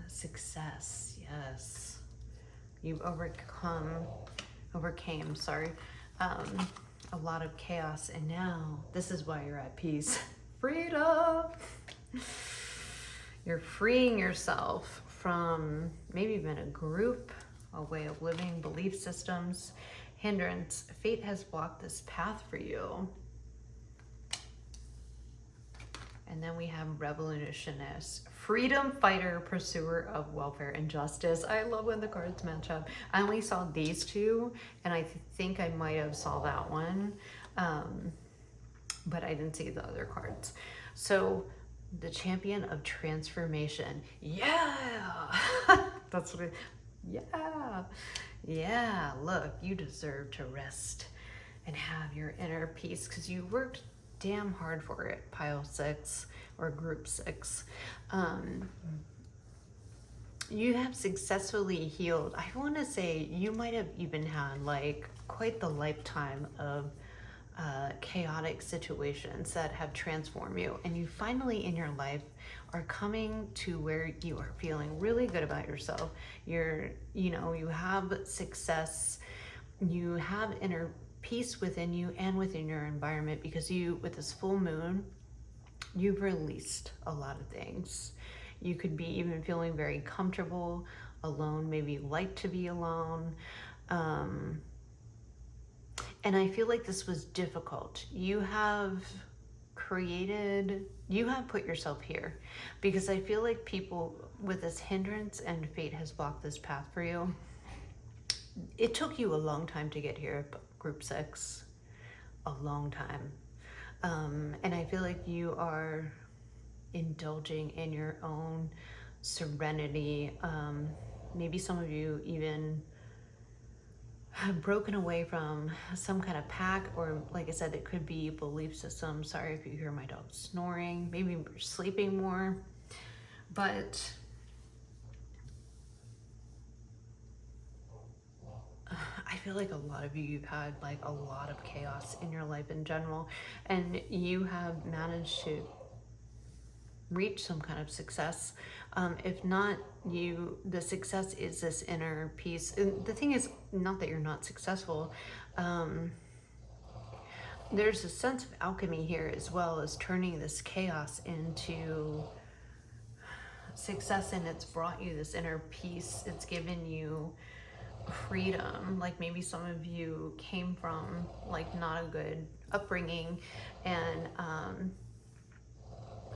Success, yes. You've overcame, sorry, a lot of chaos, and now this is why you're at peace. Freedom! You're freeing yourself from maybe even a group, a way of living, belief systems, hindrance. Fate has blocked this path for you. And then we have revolutionist, freedom fighter, pursuer of welfare and justice. I love when the cards match up. I only saw these two, and I think I might have saw that one, but I didn't see the other cards. So the champion of transformation. Yeah, that's what it, yeah, look, you deserve to rest and have your inner peace because you worked damn hard for it, pile 6 or group 6. You have successfully healed. I want to say you might have even had like quite the lifetime of chaotic situations that have transformed you, and you finally in your life are coming to where you are feeling really good about yourself. You have success, you have inner peace within you and within your environment, because you, with this full moon, you've released a lot of things. You could be even feeling very comfortable alone, maybe like to be alone. And I feel like this was difficult. You have put yourself here, because I feel like people with this hindrance and fate has blocked this path for you. It took you a long time to get here, group 6, a long time. And I feel like you are indulging in your own serenity. Maybe some of you even have broken away from some kind of pack, or like I said, it could be belief system. Sorry if you hear my dog snoring. Maybe you're sleeping more, but I feel like a lot of you've had like a lot of chaos in your life in general, and you have managed to reach some kind of success. If not, the success is this inner peace. And the thing is, not that you're not successful. There's a sense of alchemy here, as well as turning this chaos into success, and it's brought you this inner peace. It's given you freedom. Like maybe some of you came from like not a good upbringing, and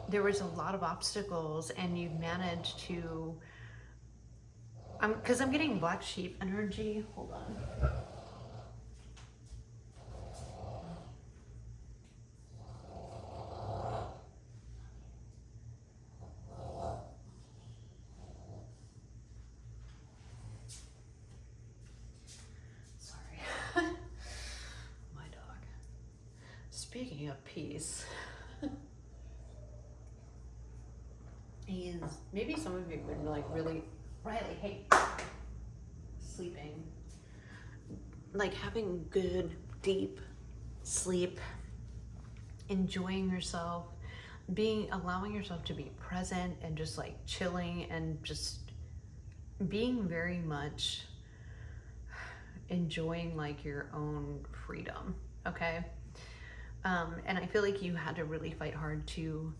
there was a lot of obstacles, and you've managed to, because I'm getting black sheep energy. Hold on. Sorry. My dog. Speaking of peace, maybe some of you have been like really, Riley, hey, sleeping, like having good, deep sleep, enjoying yourself, allowing yourself to be present and just like chilling and just being very much enjoying like your own freedom, okay? And I feel like you had to really fight hard to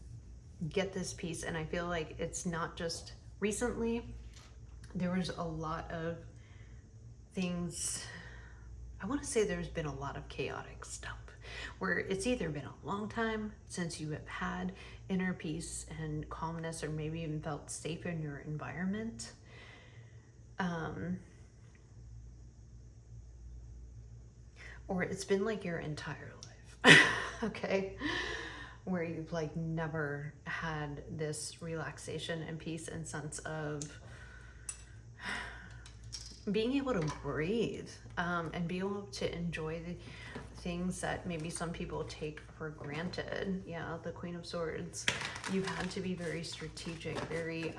get this peace, and I feel like it's not just recently. There was a lot of things. I want to say there's been a lot of chaotic stuff where it's either been a long time since you have had inner peace and calmness, or maybe even felt safe in your environment. Or it's been like your entire life. okay? Where you've like never had this relaxation and peace and sense of being able to breathe, and be able to enjoy the things that maybe some people take for granted. Yeah, the Queen of Swords. You've had to be very strategic, very,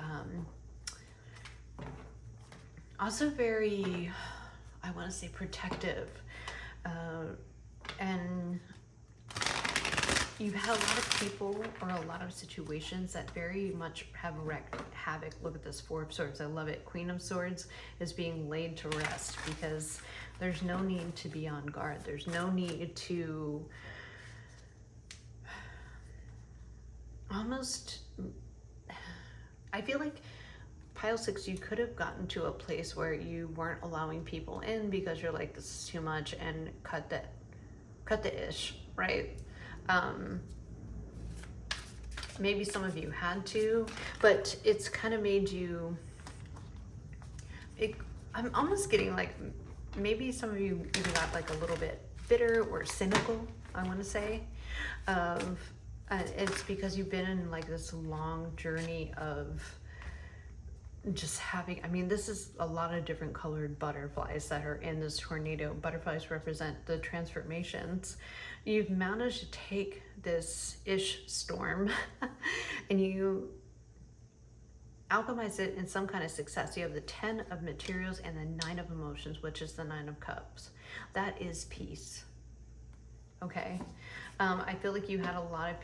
also very, I want to say protective, and you've had a lot of people or a lot of situations that very much have wreaked havoc. Look at this Four of Swords. I love it. Queen of Swords is being laid to rest because there's no need to be on guard. There's no need to almost, I feel like Pile 6, you could have gotten to a place where you weren't allowing people in because you're like, this is too much, and cut the ish, right? Maybe some of you had to, but it's kind of made you, I'm almost getting like, maybe some of you even got like a little bit bitter or cynical, I want to say, of, it's because you've been in like this long journey of just having, I mean, this is a lot of different colored butterflies that are in this tornado. Butterflies represent the transformations. You've managed to take this ish storm and you alchemize it in some kind of success. You have the 10 of materials and the 9 of emotions, which is the 9 of cups. That is peace. Okay. I feel like you had a lot of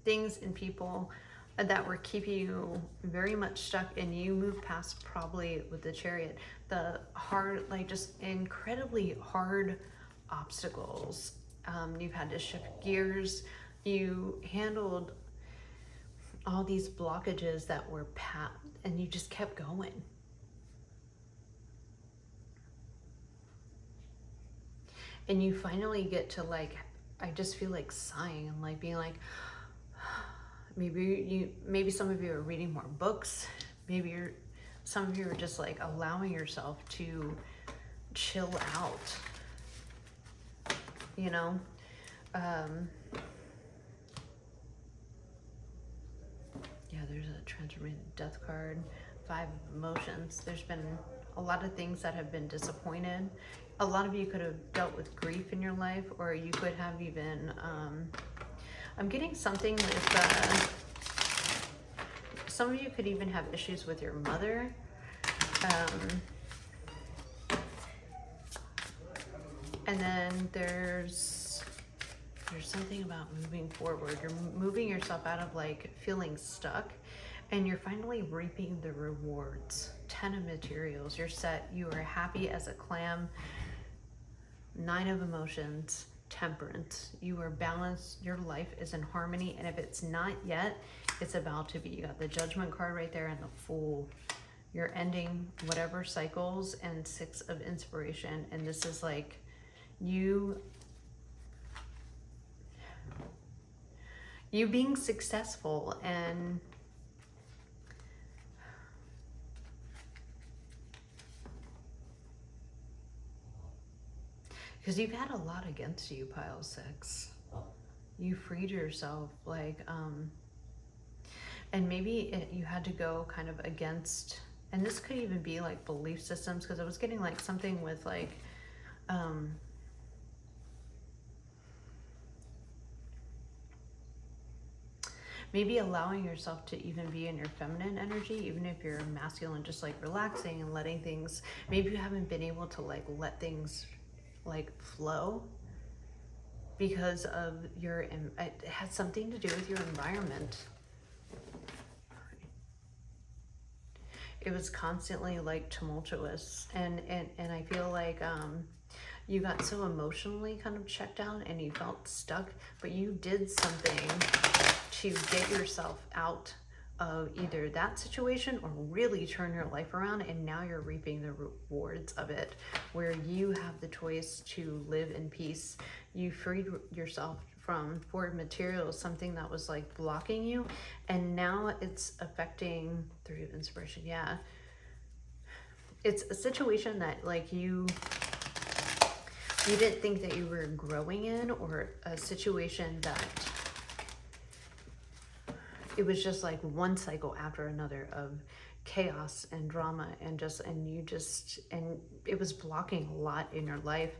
things and people that were keeping you very much stuck, and you moved past, probably with the Chariot, the hard, like just incredibly hard obstacles. You've had to shift gears. You handled all these blockages that were and you just kept going. And you finally get to like, I just feel like sighing and like being like, maybe some of you are reading more books. Maybe some of you are just like allowing yourself to chill out, you know? Yeah, there's a transformative death card, 5 of emotions. There's been a lot of things that have been disappointed. A lot of you could have dealt with grief in your life, or you could have even, I'm getting something with, some of you could even have issues with your mother. And then there's something about moving forward. You're moving yourself out of like feeling stuck, and you're finally reaping the rewards. 10 of materials. You're set. You are happy as a clam. 9 of emotions. Temperance. You are balanced. Your life is in harmony, and if it's not yet, it's about to be. You got the Judgment card right there and the Fool. You're ending whatever cycles, and 6 of inspiration. And this is like you being successful, and because you've had a lot against you, Pile 6. You freed yourself, like, and maybe you had to go kind of against, and this could even be like belief systems, because I was getting like something with like, maybe allowing yourself to even be in your feminine energy, even if you're masculine, just like relaxing and letting things, maybe you haven't been able to like let things like flow because of your, it has something to do with your environment. It was constantly like tumultuous, and I feel like you got so emotionally kind of checked out and you felt stuck, but you did something to get yourself out of either that situation or really turn your life around, and now you're reaping the rewards of it, where you have the choice to live in peace. You freed yourself from Four materials, something that was like blocking you, and now it's affecting 3 of inspiration. Yeah, it's a situation that like you you didn't think that you were growing in, or a situation that it was just like one cycle after another of chaos and drama, and it was blocking a lot in your life.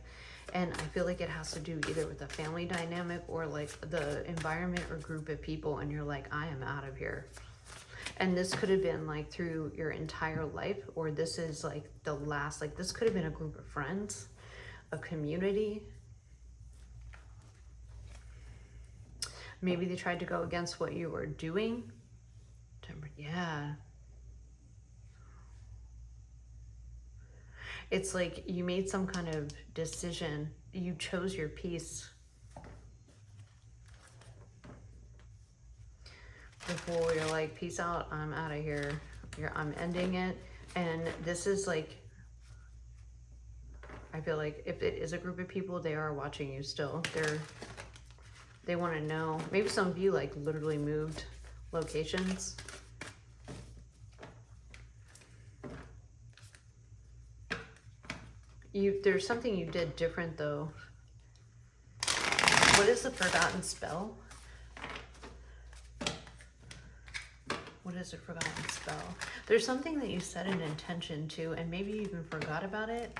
And I feel like it has to do either with the family dynamic or like the environment or group of people, and you're like, I am out of here. And this could have been like through your entire life, or this is like the last, like this could have been a group of friends, a community. Maybe they tried to go against what you were doing. Yeah. It's like you made some kind of decision. You chose your peace before you're like, peace out, I'm out of here. I'm ending it. And this is like, I feel like if it is a group of people, they are watching you still. They want to know. Maybe some of you like literally moved locations. There's something you did different though. What is the forgotten spell? What is a forgotten spell? There's something that you set an intention to, and maybe you even forgot about it.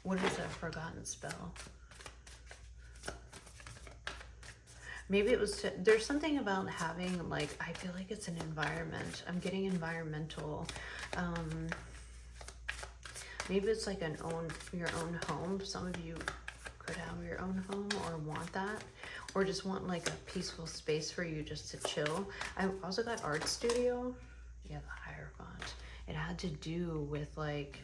What is a forgotten spell? Maybe it was, there's something about having like, I feel like it's an environment. I'm getting environmental. Maybe it's like your own home. Some of you could have your own home or want that, or just want like a peaceful space for you just to chill. I also got art studio. Yeah, the Hierophant. It had to do with like,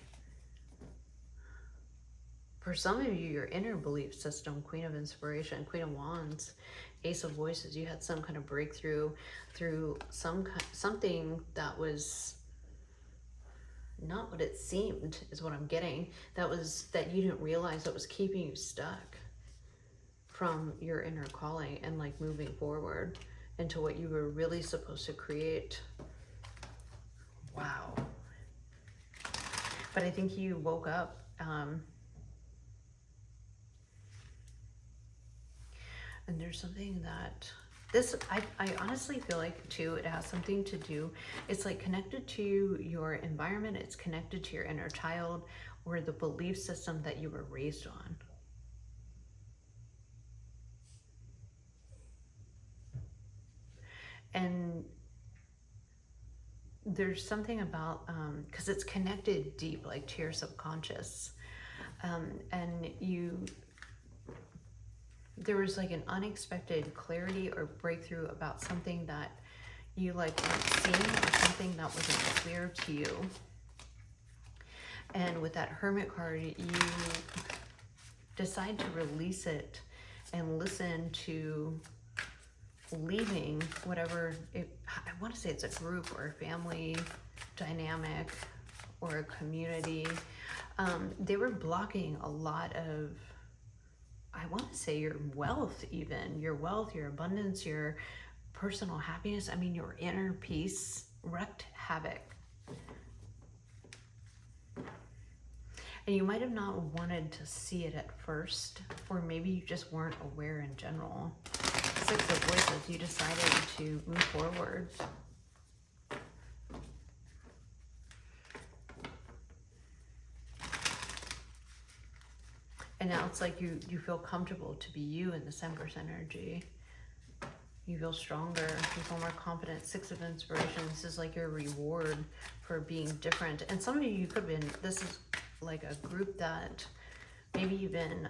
for some of you, your inner belief system, Queen of Inspiration, Queen of Wands, Ace of Voices. You had some kind of breakthrough through something that was not what it seemed, is what I'm getting. That you didn't realize that was keeping you stuck from your inner calling and like moving forward into what you were really supposed to create. Wow. But I think you woke up. And there's something that I honestly feel like too, it has something to do, it's like connected to your environment, it's connected to your inner child, or the belief system that you were raised on. And there's something about, because it's connected deep, like to your subconscious. And there was like an unexpected clarity or breakthrough about something that you like weren't seeing, or something that wasn't clear to you. And with that Hermit card, you decide to release it and listen to leaving whatever I want to say it's a group or a family dynamic or a community. They were blocking a lot of, I want to say, your wealth, even your wealth, your abundance, your personal happiness. I mean, your inner peace wreaked havoc. And you might have not wanted to see it at first, or maybe you just weren't aware in general. Six of Voices, you decided to move forward. And now it's like you feel comfortable to be you in this Empress energy. You feel stronger, you feel more confident. Six of Inspiration, this is like your reward for being different. And some of you could have been, this is like a group that maybe you've been,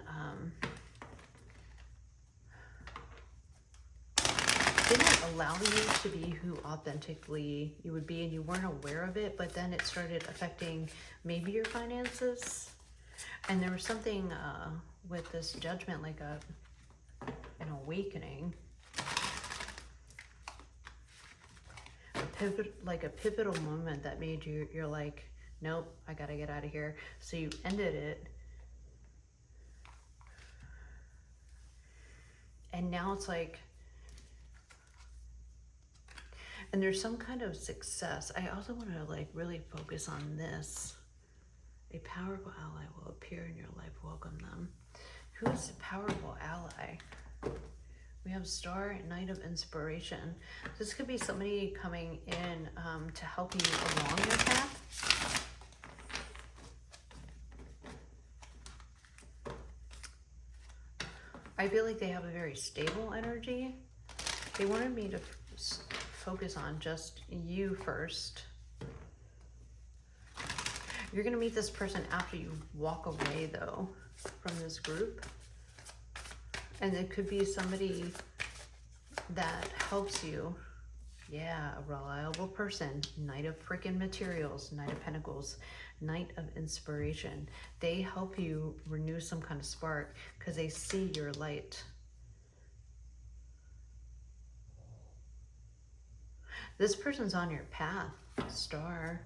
didn't allow you to be who authentically you would be, and you weren't aware of it, but then it started affecting maybe your finances. And there was something with this judgment, like an awakening, a pivotal moment that made you're like, nope, I gotta get out of here. So you ended it. And now it's like, and there's some kind of success. I also want to like really focus on this. A powerful ally will appear in your life. Welcome them. Who is a powerful ally? We have Star, Knight of Inspiration. This could be somebody coming in to help you along your path. I feel like they have a very stable energy. They wanted me to focus on just you first. You're going to meet this person after you walk away, though, from this group. And it could be somebody that helps you. Yeah, a reliable person. Knight of freaking materials, Knight of Pentacles, Knight of Inspiration. They help you renew some kind of spark because they see your light. This person's on your path, Star.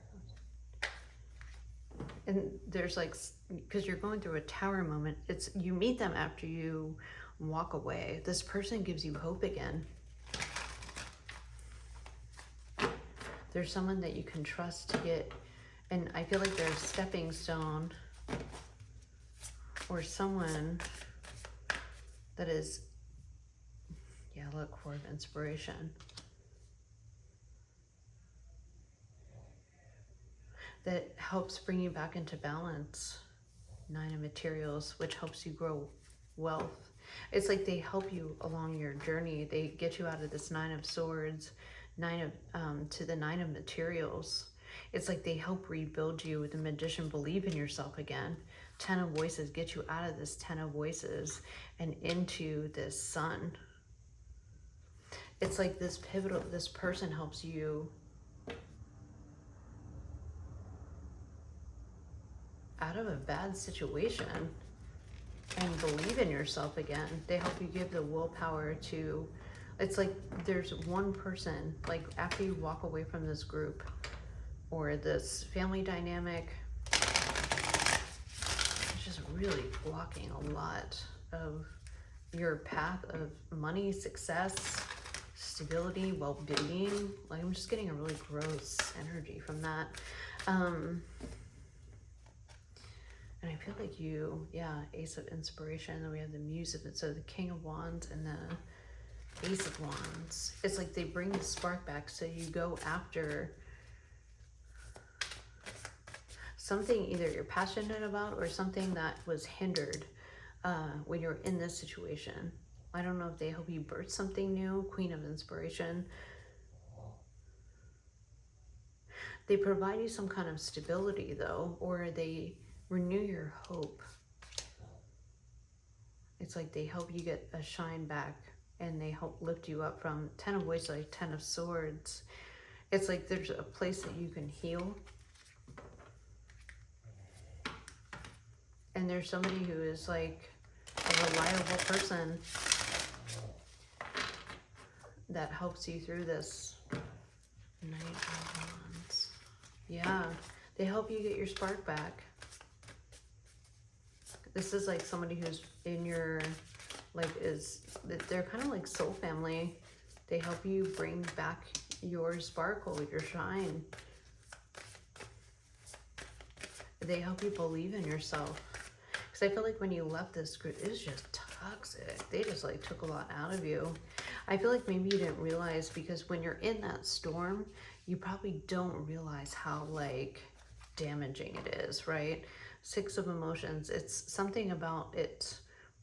And there's like, because you're going through a tower moment, it's you meet them after you walk away. This person gives you hope again. There's someone that you can trust to get, and I feel like they're a stepping stone, or someone that is, yeah, look, Four of Inspiration. That helps bring you back into balance. Nine of Materials, which helps you grow wealth. It's like they help you along your journey. They get you out of this Nine of Swords, to the Nine of Materials. It's like they help rebuild you with the Magician. Believe in yourself again. Ten of Voices, get you out of this Ten of Voices and into this Sun. It's like this pivotal, this person helps you out of a bad situation and believe in yourself again. They help you give the willpower to, it's like there's one person, like after you walk away from this group or this family dynamic, it's just really blocking a lot of your path of money, success, stability, well-being. Like I'm just getting a really gross energy from that. And I feel like you, yeah, Ace of Inspiration, then we have the Muse of it, so the King of Wands and the Ace of Wands. It's like they bring the spark back, so you go after something either you're passionate about or something that was hindered when you're in this situation. I don't know if they help you birth something new, Queen of Inspiration. They provide you some kind of stability, though, or they renew your hope. It's like they help you get a shine back and they help lift you up from Ten of Voices, like Ten of Swords. It's like there's a place that you can heal. And there's somebody who is like a reliable person that helps you through this. Knight of Wands. Yeah, they help you get your spark back. This is like somebody who's in your, like, they're kind of like soul family. They help you bring back your sparkle, your shine. They help you believe in yourself. Because I feel like when you left this group, it was just toxic. They just like took a lot out of you. I feel like maybe you didn't realize, because when you're in that storm, you probably don't realize how like damaging it is, right? Six of Emotions, it's something about it.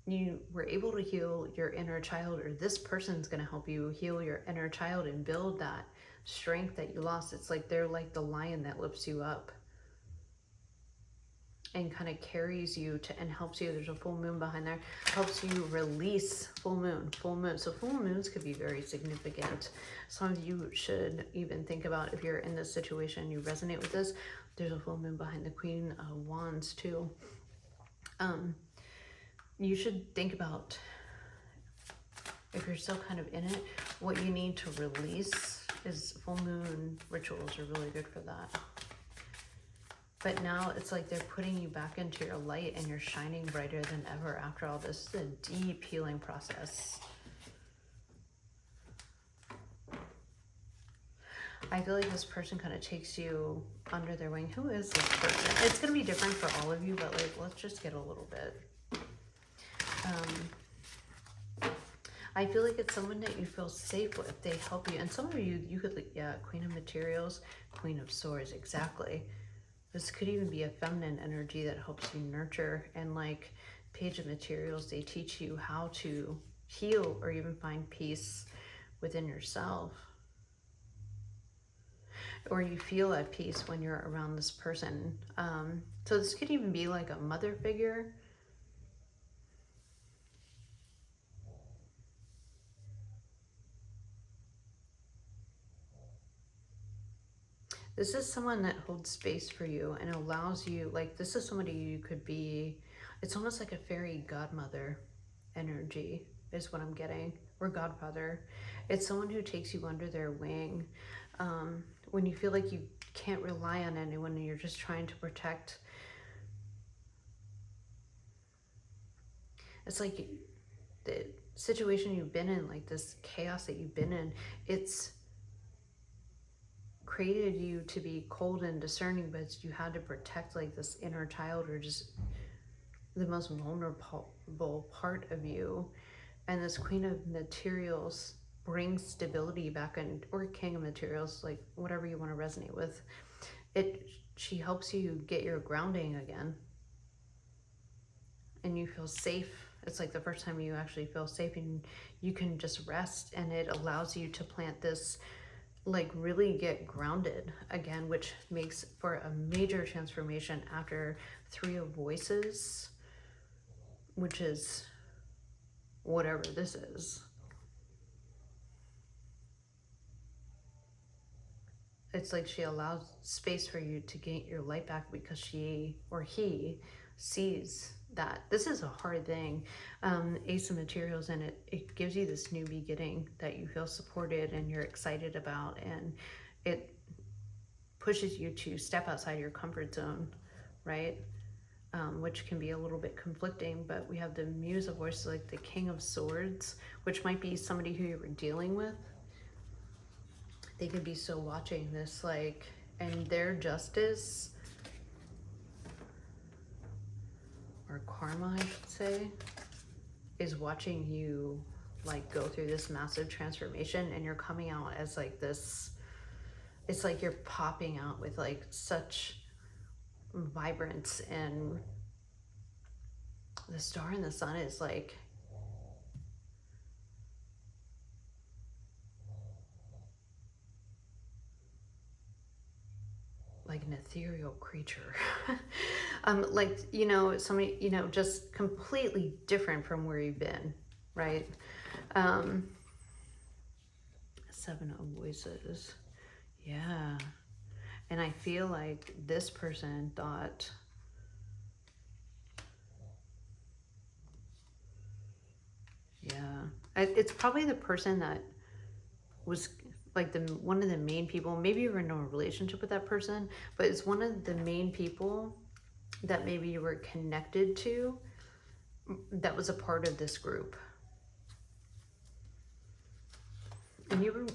You were able to heal your inner child, or this person's going to help you heal your inner child and build that strength that you lost. It's like they're like the lion that lifts you up and kind of carries you to and helps you. There's a full moon behind there, helps you release. Full moon. So full moons could be very significant. Some of you should even think about, if you're in this situation, you resonate with this, there's a full moon behind the Queen of Wands too. You should think about, if you're still kind of in it, what you need to release. Is full moon rituals are really good for that. But now it's like they're putting you back into your light and you're shining brighter than ever after all this. It's a deep healing process. I feel like this person kind of takes you under their wing. Who is this person? It's going to be different for all of you, but like, let's just get a little bit. I feel like it's someone that you feel safe with. They help you. And some of you, you could, yeah, Queen of Materials, Queen of Swords, exactly. This could even be a feminine energy that helps you nurture. And like Page of Materials, they teach you how to heal or even find peace within yourself. Or you feel at peace when you're around this person. So this could even be like a mother figure. This is someone that holds space for you and allows you, like, this is somebody you could be, it's almost like a fairy godmother energy is what I'm getting, or godfather. It's someone who takes you under their wing. When you feel like you can't rely on anyone and you're just trying to protect. It's like the situation you've been in, like this chaos that you've been in, it's created you to be cold and discerning, but you had to protect like this inner child or just the most vulnerable part of you. And this Queen of Materials brings stability back in, or King of Materials, like whatever you want to resonate with. She helps you get your grounding again. And you feel safe. It's like the first time you actually feel safe and you can just rest, and it allows you to plant this, like really get grounded again, which makes for a major transformation after Three of Voices, which is whatever this is. It's like she allows space for you to gain your light back because she or he sees that this is a hard thing. Ace of Materials, and it gives you this new beginning that you feel supported and you're excited about, and it pushes you to step outside your comfort zone, right? Which can be a little bit conflicting, but we have the Muse of Voices, like the King of Swords, which might be somebody who you were dealing with. They could be so watching this, like, and their justice, or karma, I should say, is watching you like go through this massive transformation, and you're coming out as like this, it's like you're popping out with like such vibrance, and the star and the sun is like an ethereal creature. Like, you know, somebody, you know, just completely different from where you've been, right? Seven of Voices. Yeah. And I feel like this person thought, yeah, it's probably the person that was like one of the main people. Maybe you were in a relationship with that person, but it's one of the main people that maybe you were connected to that was a part of this group. And you were,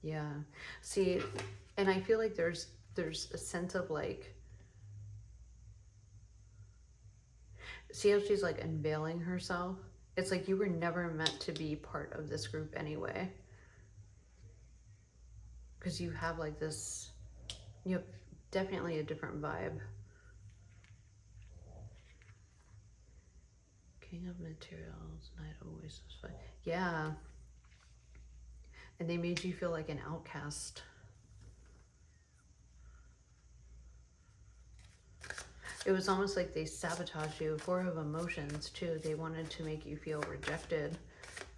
yeah. See, and I feel like there's a sense of like, see how she's like unveiling herself? It's like you were never meant to be part of this group anyway. Because you have like this, you have definitely a different vibe. King of Materials, Knight of Voices. Yeah. And they made you feel like an outcast. It was almost like they sabotaged you. Four of Emotions too. They wanted to make you feel rejected.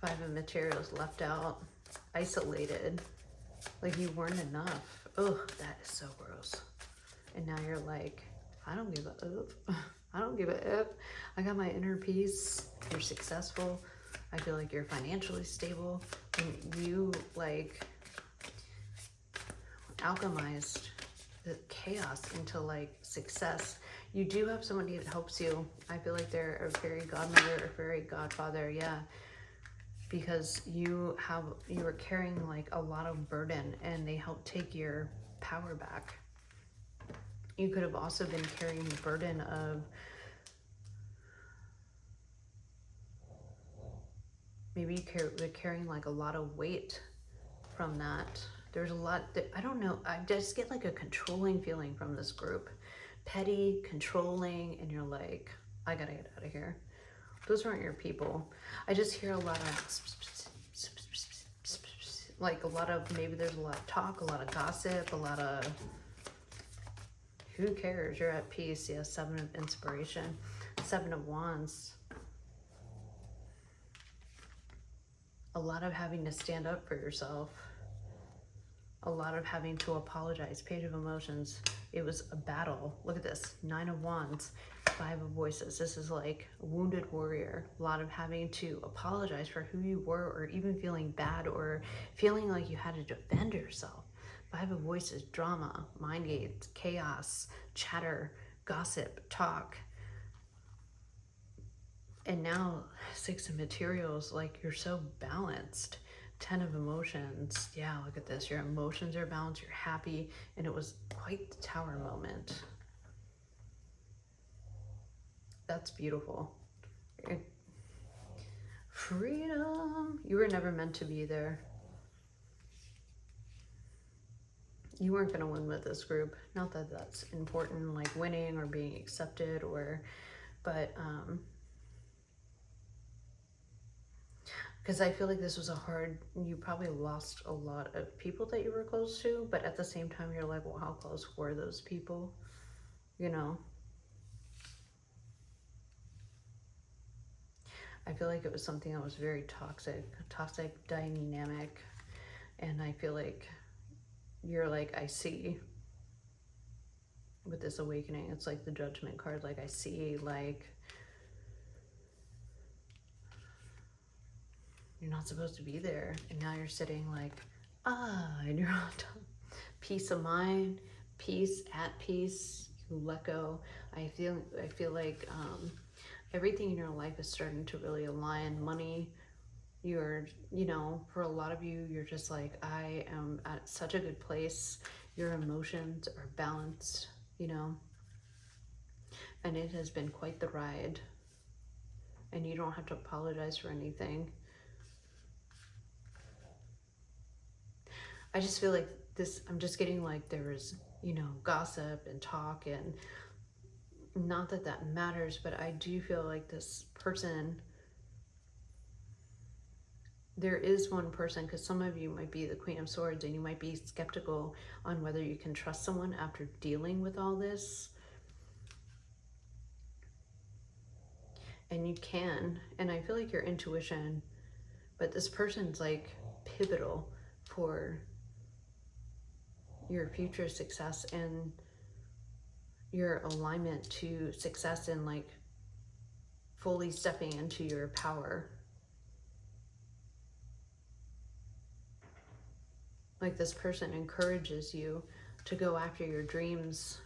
Five of Materials, left out, isolated. Like you weren't enough. Oh, that is so gross. And now you're like, I don't give a F. I don't give a F. I got my inner peace. You're successful. I feel like you're financially stable. And you like alchemized the chaos into like success. You do have somebody that helps you. I feel like they're a fairy godmother or fairy godfather. Yeah. because you are carrying like a lot of burden, and they help take your power back. You could have also been carrying the burden of maybe you're carrying like a lot of weight from that. There's a lot that, I don't know, I just get like a controlling feeling from this group. Petty, controlling, and you're like, I gotta get out of here. Those aren't your people. I just hear a lot of like a lot of, maybe there's a lot of talk, a lot of gossip, a lot of who cares? You're at peace. Yes, 7 of inspiration, 7 of wands. A lot of having to stand up for yourself. A lot of having to apologize. Page of emotions. It was a battle. Look at this. 9 of wands, 5 of voices. This is like a wounded warrior. A lot of having to apologize for who you were, or even feeling bad, or feeling like you had to defend yourself. 5 of voices, drama, mind games, chaos, chatter, gossip, talk. And now 6 of materials, like you're so balanced. 10 of emotions. Yeah, look at this. Your emotions are balanced. You're happy. And it was quite the tower moment. That's beautiful. Freedom. You were never meant to be there. You weren't going to win with this group. Not that that's important, like winning or being accepted, or, but, because I feel like this was a hard, you probably lost a lot of people that you were close to, but at the same time, you're like, well, how close were those people? You know? I feel like it was something that was very toxic dynamic. And I feel like you're like, I see with this awakening, it's like the judgment card. Like I see, like, you're not supposed to be there. And now you're sitting like, and you're on top. Peace of mind, peace, at peace, you let go. I feel like everything in your life is starting to really align. Money, you're, you know, for a lot of you, you're just like, I am at such a good place. Your emotions are balanced, you know, and it has been quite the ride. And you don't have to apologize for anything. I just feel like this, I'm just getting like there was, you know, gossip and talk, and not that that matters, but I do feel like this person, there is one person, because some of you might be the Queen of Swords, and you might be skeptical on whether you can trust someone after dealing with all this. And you can, and I feel like your intuition, but this person's like pivotal for your future success and your alignment to success, and like fully stepping into your power. Like this person encourages you to go after your dreams.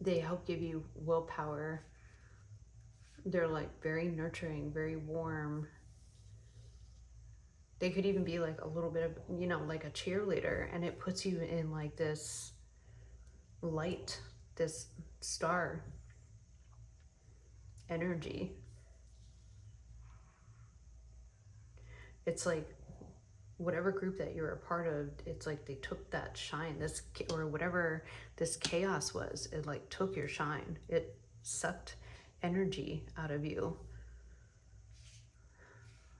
They help give you willpower. They're like very nurturing, very warm. They could even be like a little bit of, you know, like a cheerleader, and it puts you in like this light, this star energy. It's like whatever group that you're a part of, it's like they took that shine, this, or whatever this chaos was, it like took your shine. It sucked energy out of you.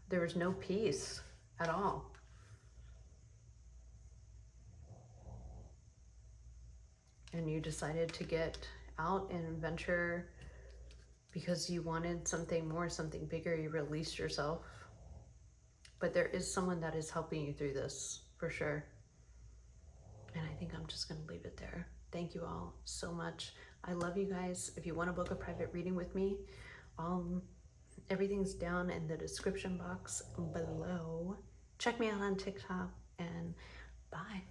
There was no peace at all. And you decided to get out and venture because you wanted something more, something bigger. You released yourself. But there is someone that is helping you through this, for sure. And I think I'm just going to leave it there. Thank you all so much. I love you guys. If you want to book a private reading with me, everything's down in the description box below. Check me out on TikTok, and bye.